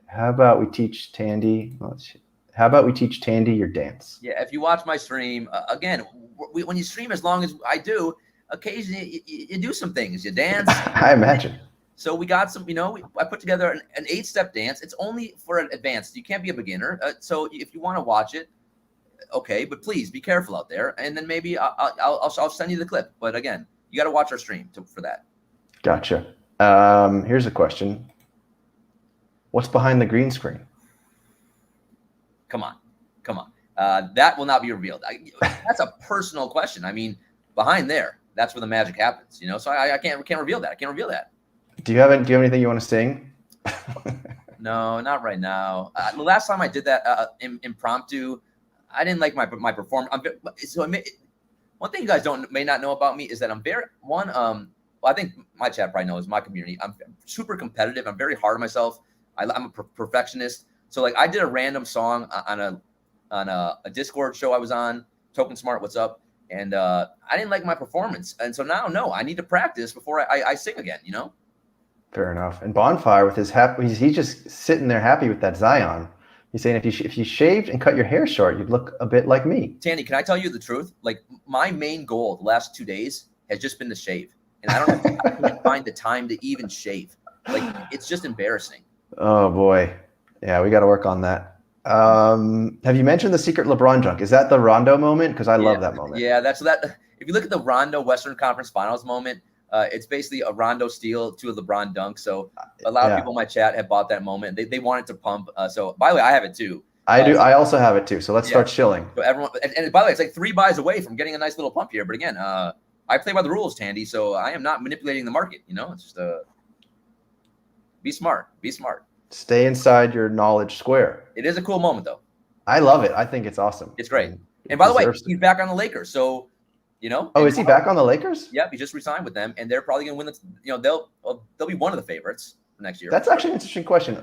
How about we teach Tandy? Your dance? Yeah. If you watch my stream, again, when you stream as long as I do, occasionally you do some things. You dance. I imagine. So we got some. I put together an 8-step dance. It's only for an advanced. You can't be a beginner. So if you want to watch it, okay. But please be careful out there. And then maybe I'll send you the clip. But again, you got to watch our stream for that. Gotcha. Here's a question. What's behind the green screen? Come on. That will not be revealed. That's a personal question. I mean, behind there, that's where the magic happens. So I can't reveal that. I can't reveal that. Do you have anything you want to sing? No, not right now. The last time I did that impromptu, I didn't like my performance. One thing you guys may not know about me is that I'm very I think my chat probably knows my community. I'm super competitive. I'm very hard on myself. I'm a perfectionist. So like I did a random song on a Discord show I was on, Token Smart, what's up? And I didn't like my performance. And so now, no, I need to practice before I sing again, Fair enough. And Bonfire with his he's just sitting there happy with that Zion. He's saying if you shaved and cut your hair short, you'd look a bit like me. Tandy, can I tell you the truth? Like my main goal the last 2 days has just been to shave. And I don't know if I can find the time to even shave. Like it's just embarrassing. Oh boy. Yeah, we got to work on that. Have you mentioned the secret LeBron dunk? Is that the Rondo moment? Because I love that moment. Yeah, that's that. If you look at the Rondo Western Conference Finals moment, it's basically a Rondo steal to a LeBron dunk. So a lot of people in my chat have bought that moment. They want it to pump. So by the way, I have it too. I do. I also have it too. So let's start chilling. So everyone, and by the way, it's like 3 buys away from getting a nice little pump here. But again, I play by the rules, Tandy. So I am not manipulating the market. It's just be smart. Be smart. Stay inside your knowledge square. It is a cool moment, though. I love it. I think it's awesome. It's great. And by the way, he's back on the Lakers. So, Oh, is he back on the Lakers? Yep, he just resigned with them, and they're probably going to win they'll be one of the favorites for next year. That's actually an interesting question.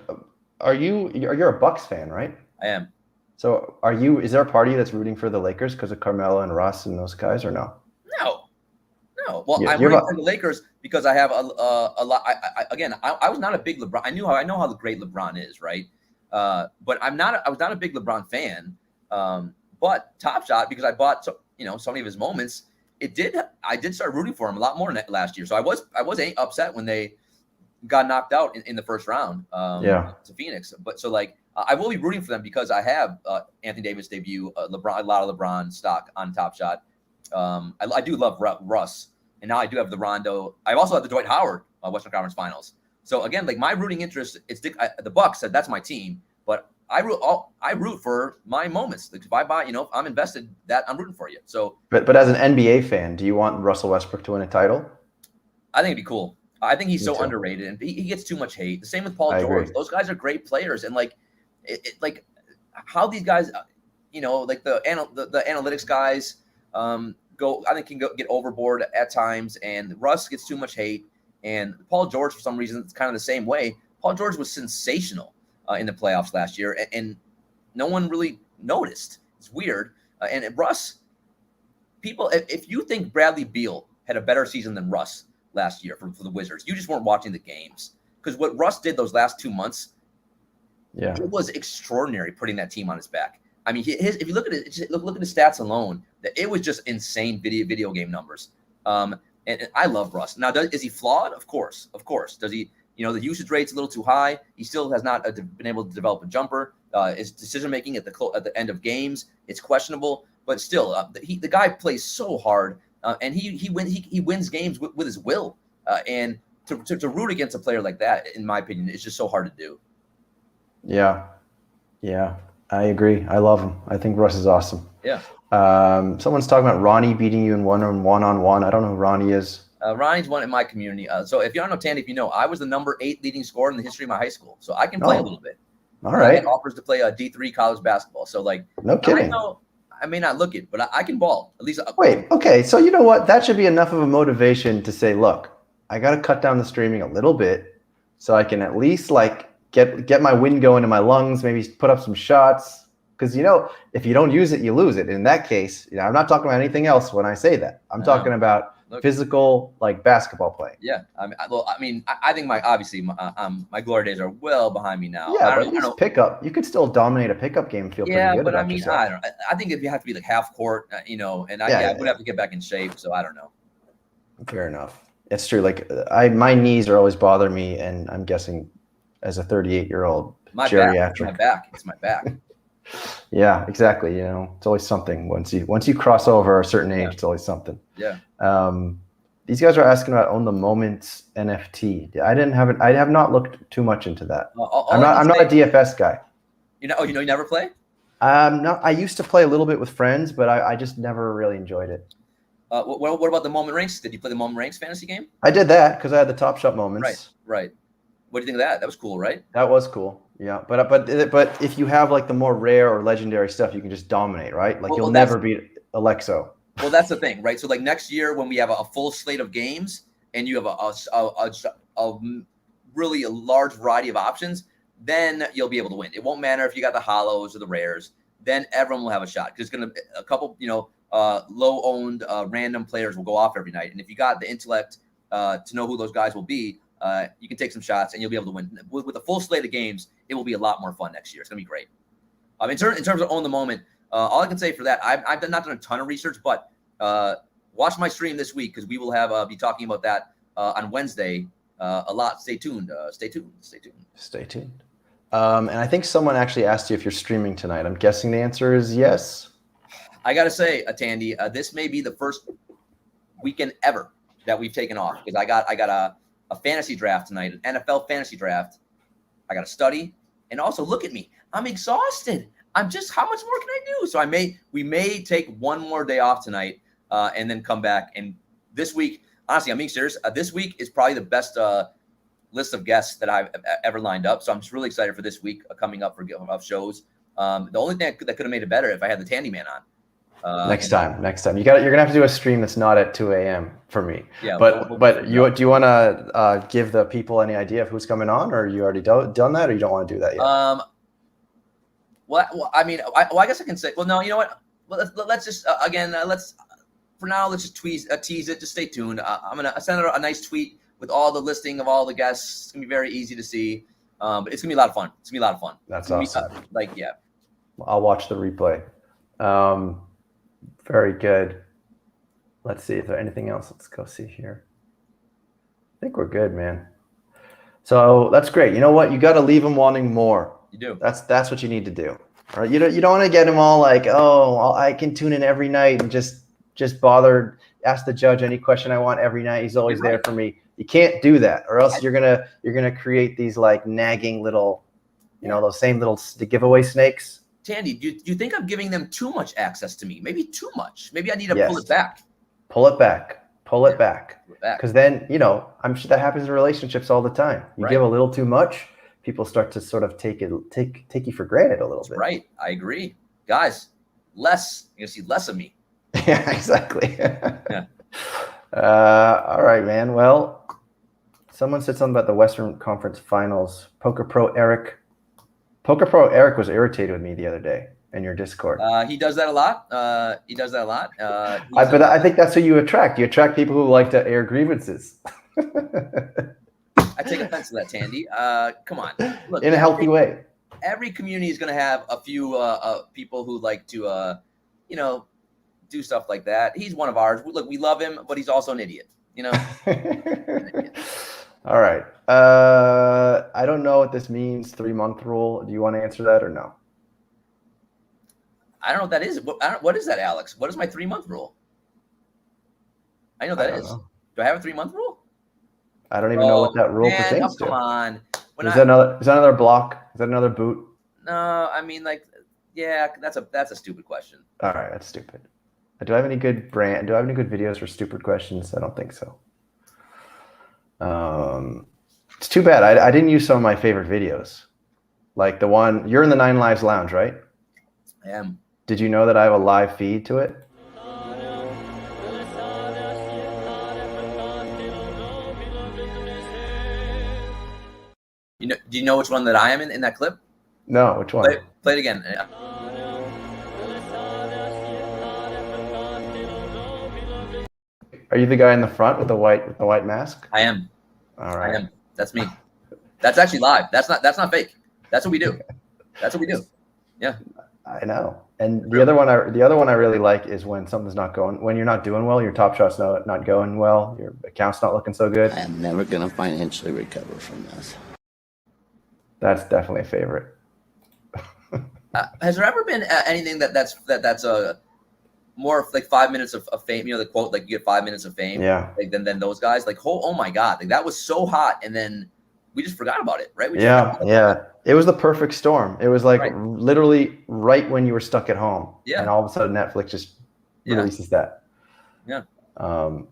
You're a Bucks fan, right? I am. So is there a party that's rooting for the Lakers because of Carmelo and Russ and those guys, or no? No. Well, I'm rooting for the Lakers because I have a lot. I was not a big LeBron. I know how great LeBron is, right? But I was not a big LeBron fan. But Top Shot, because I bought so many of his moments, I did start rooting for him a lot more last year. So I was upset when they got knocked out in the first round to Phoenix. But so like I will be rooting for them because I have Anthony Davis debut, LeBron, a lot of LeBron stock on Top Shot. I do love Russ, and now I do have the Rondo. I also have the Dwight Howard Western Conference Finals. So again, like my rooting interest, the Bucks said that's my team, but I root for my moments. Like if I buy, if I'm invested, that I'm rooting for you. So, but as an NBA fan, do you want Russell Westbrook to win a title? I think it'd be cool. I think he's so underrated, and he gets too much hate. The same with Paul George. Agree. Those guys are great players, and like, like how these guys, like the analytics guys, I think can get overboard at times, and Russ gets too much hate, and Paul George for some reason it's kind of the same way. Paul George was sensational in the playoffs last year, and no one really noticed. It's weird. And Russ, people, if you think Bradley Beal had a better season than Russ last year for the Wizards, you just weren't watching the games, because what Russ did those last 2 months, it was extraordinary putting that team on his back. I mean, if you look at it, look at the stats alone, it was just insane video game numbers. And I love Russ. Now, is he flawed? Of course. Does he The usage rate's a little too high. He still has not been able to develop a jumper. His decision making at the end of games, it's questionable. But still, the guy plays so hard, and he wins games with his will. And to root against a player like that, in my opinion, is just so hard to do. Yeah, I agree. I love him. I think Russ is awesome. Yeah. Someone's talking about Ronnie beating you in one-on-one. I don't know who Ronnie is. Ronnie's one in my community. So if you don't know Tandy, if you know, I was the number 8 leading scorer in the history of my high school. So I can play a little bit. All right. I get offers to play D3 college basketball. So no kidding. I know I may not look it, but I can ball at least. Wait, okay. So you know what? That should be enough of a motivation to say, look, I got to cut down the streaming a little bit so I can at least get my wind going in my lungs, maybe put up some shots. Because, if you don't use it, you lose it. In that case, I'm not talking about anything else when I say that. I'm talking about physical, basketball play. Yeah. I think my glory days are well behind me now. Yeah, but at least pickup. You could still dominate a pickup game and feel pretty good about yourself. I don't know. I think if you have to be half court, and I would have to get back in shape. So I don't know. Fair enough. It's true. My knees are always bothering me, and I'm guessing as a 38-year-old geriatric. It's my back. Yeah, exactly. It's always something once you cross over a certain age. It's always something. Yeah. These guys are asking about Own the Moments NFT. I have not looked too much into that. I'm not a DFS guy. You never play? No, I used to play a little bit with friends, but I just never really enjoyed it. What about the Moment Ranks? Did you play the Moment Ranks fantasy game? I did that because I had the Top Shot moments. Right. What do you think of that? That was cool, right? That was cool. Yeah, but if you have the more rare or legendary stuff, you can just dominate, right? You'll never beat Alexo. Well, that's the thing, right? So next year when we have a full slate of games and you have a really large variety of options, then you'll be able to win. It won't matter if you got the hollows or the rares. Then everyone will have a shot because a couple low owned random players will go off every night, and if you got the intellect to know who those guys will be. You can take some shots and you'll be able to win. With a full slate of games, it will be a lot more fun next year. It's going to be great. In terms of Own the Moment, all I can say for that, I've not done a ton of research, but watch my stream this week because we will be talking about that on Wednesday a lot. Stay tuned. Stay tuned. And I think someone actually asked you if you're streaming tonight. I'm guessing the answer is yes. I got to say, Tandy, this may be the first weekend ever that we've taken off because I got a fantasy draft tonight, an NFL fantasy draft. I got to study. And also look at me. I'm exhausted. How much more can I do? So we may take one more day off tonight and then come back. And this week, honestly, I'm being serious. This week is probably the best list of guests that I've ever lined up. So I'm just really excited for this week coming up of shows. The only thing that could have made it better if I had the Tandy Man on. Next time. You're gonna have to do a stream that's not at 2 a.m. for me. Yeah. But do you want to give the people any idea of who's coming on, or you already done that, or you don't want to do that yet? I guess I can say. Well, no. You know what? Let's just let's just tease it. Just stay tuned. I'm gonna send out a nice tweet with all the listing of all the guests. It's gonna be very easy to see. But it's gonna be a lot of fun. That's awesome. I'll watch the replay. Very good. Let's see if there's anything else. Let's go see here. I think we're good, man. So that's great. You know what? You got to leave them wanting more. You do. That's what you need to do. All right. You don't want to get them all I can tune in every night and just bother ask the judge any question I want every night. He's always there for me. You can't do that, or else you're gonna create these nagging little, those same little giveaway snakes. Tandy, do you think I'm giving them too much access to me? Maybe too much. Maybe I need to pull it back. Pull it back. Because then, I'm sure that happens in relationships all the time. You give a little too much, people start to sort of take you for granted a little bit. Right. I agree. Guys, you're going to see less of me. Yeah, exactly. Yeah. All right, man. Well, someone said something about the Western Conference Finals. Poker Pro Eric was irritated with me the other day in your Discord. He does that a lot. But I think that's who you attract. You attract people who like to air grievances. I take offense to that, Tandy. Come on. Look, in a healthy way. Every community is going to have a few people who like to, do stuff like that. He's one of ours. Look, we love him, but he's also an idiot. All right. I don't know what this means. 3-month rule. Do you want to answer that or no? I don't know what that is. What is that, Alex? What is my 3-month rule? I know what that is. Know. Do I have a 3-month rule? I don't even know what that rule pertains to. Come on. Is that another block? Is that another boot? No, I mean, like, yeah, that's a stupid question. All right, that's stupid. Do I have any good videos for stupid questions? I don't think so. It's too bad. I didn't use some of my favorite videos. Like the one, you're in the 9 Lives Lounge, right? I am. Did you know that I have a live feed to it? Do you know which one that I am in that clip? No, which one? Play it again. Are you the guy in the front with the white mask? I am. All right. I am. That's me. That's actually live. That's not fake. That's what we do. That's what we do. Yeah. I know. And the other one I really like is when something's not going, when you're not doing well, your top shot's not going well, your account's not looking so good. I am never gonna financially recover from this. That's definitely a favorite. Has there ever been anything that's a more like 5 minutes of fame? You know, the quote, like, you get 5 minutes of fame. Yeah. Like than those guys. Like, oh my God, like that was so hot, and then we just forgot about it, right? Yeah. It was the perfect storm. It was like literally right when you were stuck at home. Yeah. And all of a sudden Netflix just releases that. Yeah. Well,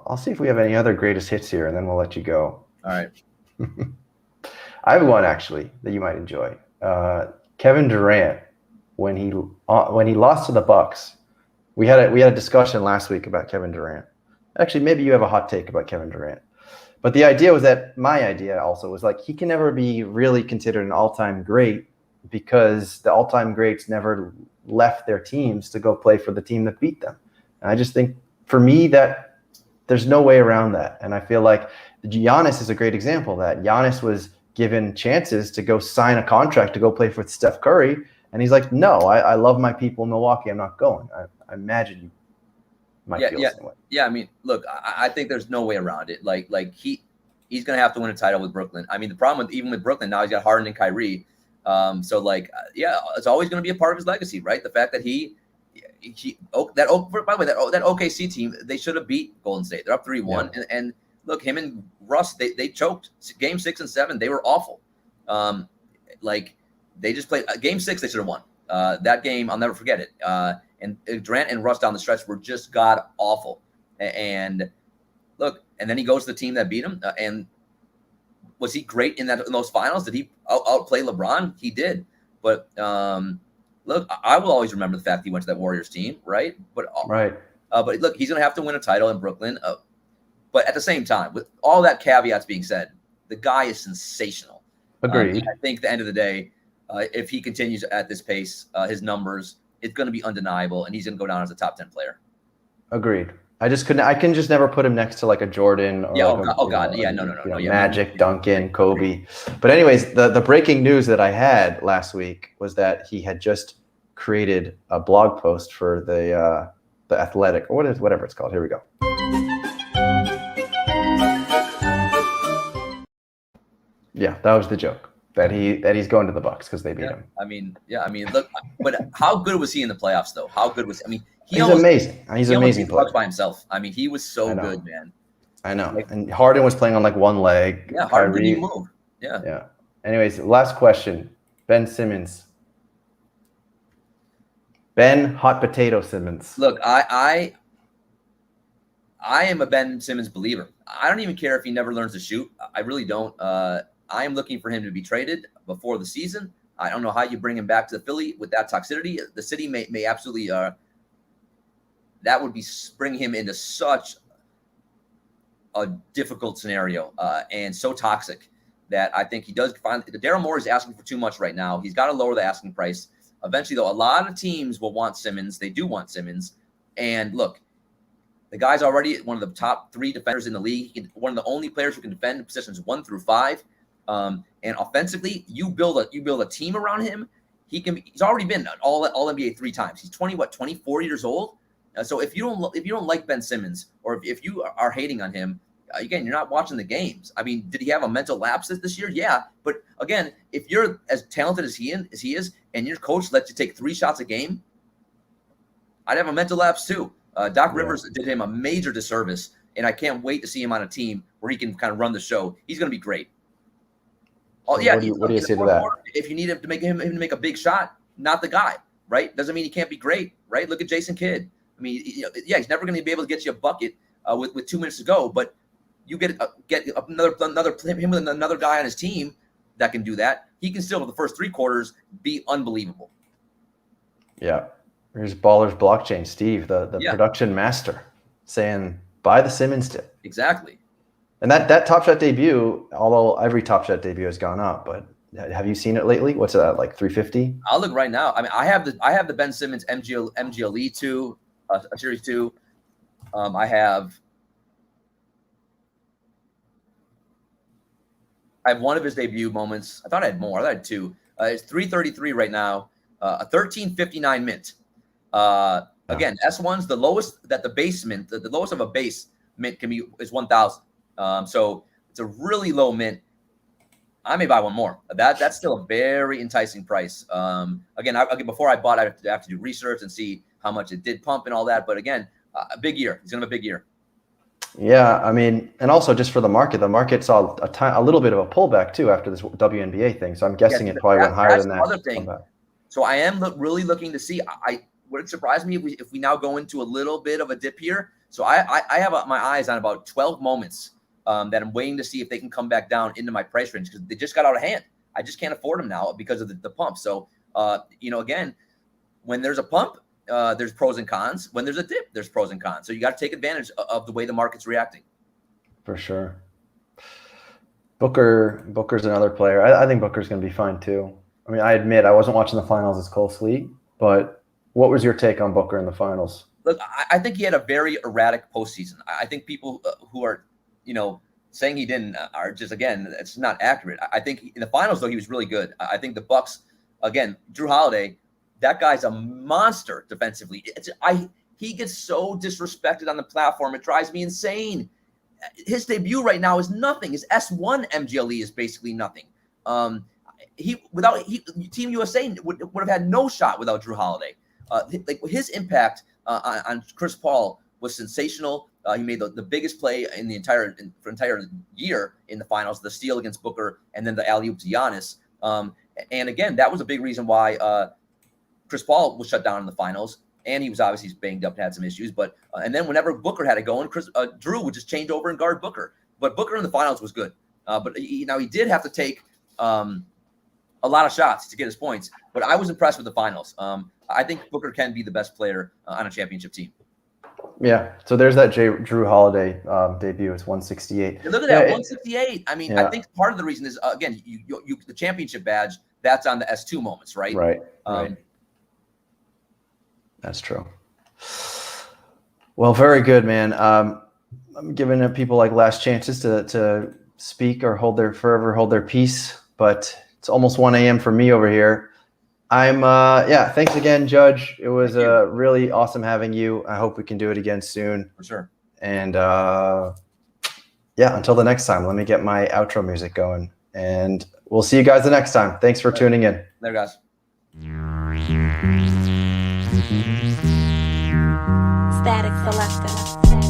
I'll see if we have any other greatest hits here, and then we'll let you go. All right. I have one actually that you might enjoy. Kevin Durant, when he lost to the Bucks, we had a discussion last week about Kevin Durant. Actually, maybe you have a hot take about Kevin Durant. But the idea was that my idea also was like, he can never be really considered an all-time great because the all-time greats never left their teams to go play for the team that beat them. And I just think, for me, that there's no way around that. And I feel like Giannis is a great example of that. Giannis was given chances to go sign a contract to go play for Steph Curry, and he's like, no, I love my people in Milwaukee. I'm not going. I imagine you might feel the same way. Yeah, I mean, look, I think there's no way around it. Like he's going to have to win a title with Brooklyn. I mean, the problem even with Brooklyn now, he's got Harden and Kyrie. So like, it's always going to be a part of his legacy, right? The fact that by the way, that OKC team, they should have beat Golden State. They're up 3-1, and look, him and Russ, they choked game 6 and 7. They were awful. Like, they just played game 6. They should have won that game. I'll never forget it. And Durant and Russ down the stretch were just god awful. And look, and then he goes to the team that beat him. And was he great in those finals? Did he outplay LeBron? He did. But look, I will always remember the fact that he went to that Warriors team, right? But but look, he's going to have to win a title in Brooklyn. But at the same time, with all that caveats being said, the guy is sensational. Agreed. I think at the end of the day, if he continues at this pace, his numbers, it's going to be undeniable, and he's going to go down as a top 10 player. Agreed. I can just never put him next to like a Jordan or no. Magic, Duncan, Kobe. But anyways, the breaking news that I had last week was that he had just created a blog post for the Athletic, or whatever it's called. Here we go. Yeah, that was the joke. That he's going to the Bucks because they beat him. I mean, look, but how good was he in the playoffs, though? How good was? I mean, he's amazing. He's an amazing player by himself. I mean, he was so good, man. I know. And Harden was playing on like one leg. Yeah, Harden didn't even move. Yeah. Yeah. Anyways, last question. Ben Simmons. Ben Hot Potato Simmons. Look, I am a Ben Simmons believer. I don't even care if he never learns to shoot. I really don't. I am looking for him to be traded before the season. I don't know how you bring him back to the Philly with that toxicity. The city may absolutely that would be bring him into such a difficult scenario and so toxic that I think he does find. Daryl Morey is asking for too much right now. He's got to lower the asking price. Eventually, though, a lot of teams will want Simmons. They do want Simmons. And look, the guy's already one of the top 3 defenders in the league. One of the only players who can defend positions 1 through 5. And offensively, you build a team around him. He's already been all NBA 3 times. He's 24 years old. So if you don't like Ben Simmons, or if you are hating on him, again, you're not watching the games. I mean, did he have a mental lapse this year? Yeah. But again, if you're as talented as he is, and your coach lets you take 3 shots a game, I'd have a mental lapse too. Doc Rivers did him a major disservice, and I can't wait to see him on a team where he can kind of run the show. He's going to be great. Oh, yeah. What do you say to that? If you need him to make a big shot, not the guy, right? Doesn't mean he can't be great, right? Look at Jason Kidd. I mean, he's never going to be able to get you a bucket with 2 minutes to go, but you get him with another guy on his team that can do that. He can still, for the first 3 quarters, be unbelievable. Yeah. Here's Ballers Blockchain, Steve, the production master, saying, buy the Simmons tip. Exactly. And that Top Shot debut, although every Top Shot debut has gone up, but have you seen it lately? What's that, like 350? I'll look right now. I mean, I have the Ben Simmons MGLE 2, a Series 2. I have one of his debut moments. I thought I had more. I thought I had 2. It's 333 right now. A 1359 mint. Again, S1's the lowest that the base mint, the lowest of a base mint can be is 1,000. So it's a really low mint. I may buy one more. That's still a very enticing price. Again, before I bought, I have to do research and see how much it did pump and all that. But again, a big year. He's gonna have a big year. Yeah, I mean, and also just for the market saw a little bit of a pullback too after this WNBA thing. So I'm guessing it probably went higher than that. Other thing. So I am really looking to see. Would it surprise me if we now go into a little bit of a dip here? So I have my eyes on about 12 moments that I'm waiting to see if they can come back down into my price range because they just got out of hand. I just can't afford them now because of the pump. So again, when there's a pump, there's pros and cons. When there's a dip, there's pros and cons. So you got to take advantage of the way the market's reacting. For sure. Booker's another player. I think Booker's going to be fine too. I mean, I admit I wasn't watching the finals as closely, but what was your take on Booker in the finals? Look, I think he had a very erratic postseason. I think people who are, saying he didn't are just, again, it's not accurate. I think in the finals, though, he was really good. I think the Bucks, again, Drew Holiday, that guy's a monster defensively. He gets so disrespected on the platform. It drives me insane. His debut right now is nothing. His S1 MGLE is basically nothing. Team USA would have had no shot without Drew Holiday. His impact on Chris Paul was sensational. He made the biggest play in the entire year in the finals, the steal against Booker, and then the alley-oop to Giannis. And again, that was a big reason why Chris Paul was shut down in the finals, and he was obviously banged up and had some issues. But and then whenever Booker had it going, Drew would just change over and guard Booker. But Booker in the finals was good. But he did have to take a lot of shots to get his points. But I was impressed with the finals. I think Booker can be the best player on a championship team. Yeah. So there's that Drew Holiday debut. It's 168. And look at that, 168. I mean, I think part of the reason is, again, you the championship badge, that's on the S2 moments, right? Right. Right. That's true. Well, very good, man. I'm giving people like last chances to speak or hold their peace, but it's almost 1 a.m. for me over here. Thanks again, Judge. It was really awesome having you. I hope we can do it again soon. For sure. And until the next time, let me get my outro music going. And we'll see you guys the next time. Thanks for tuning in. There, guys. Static Selector.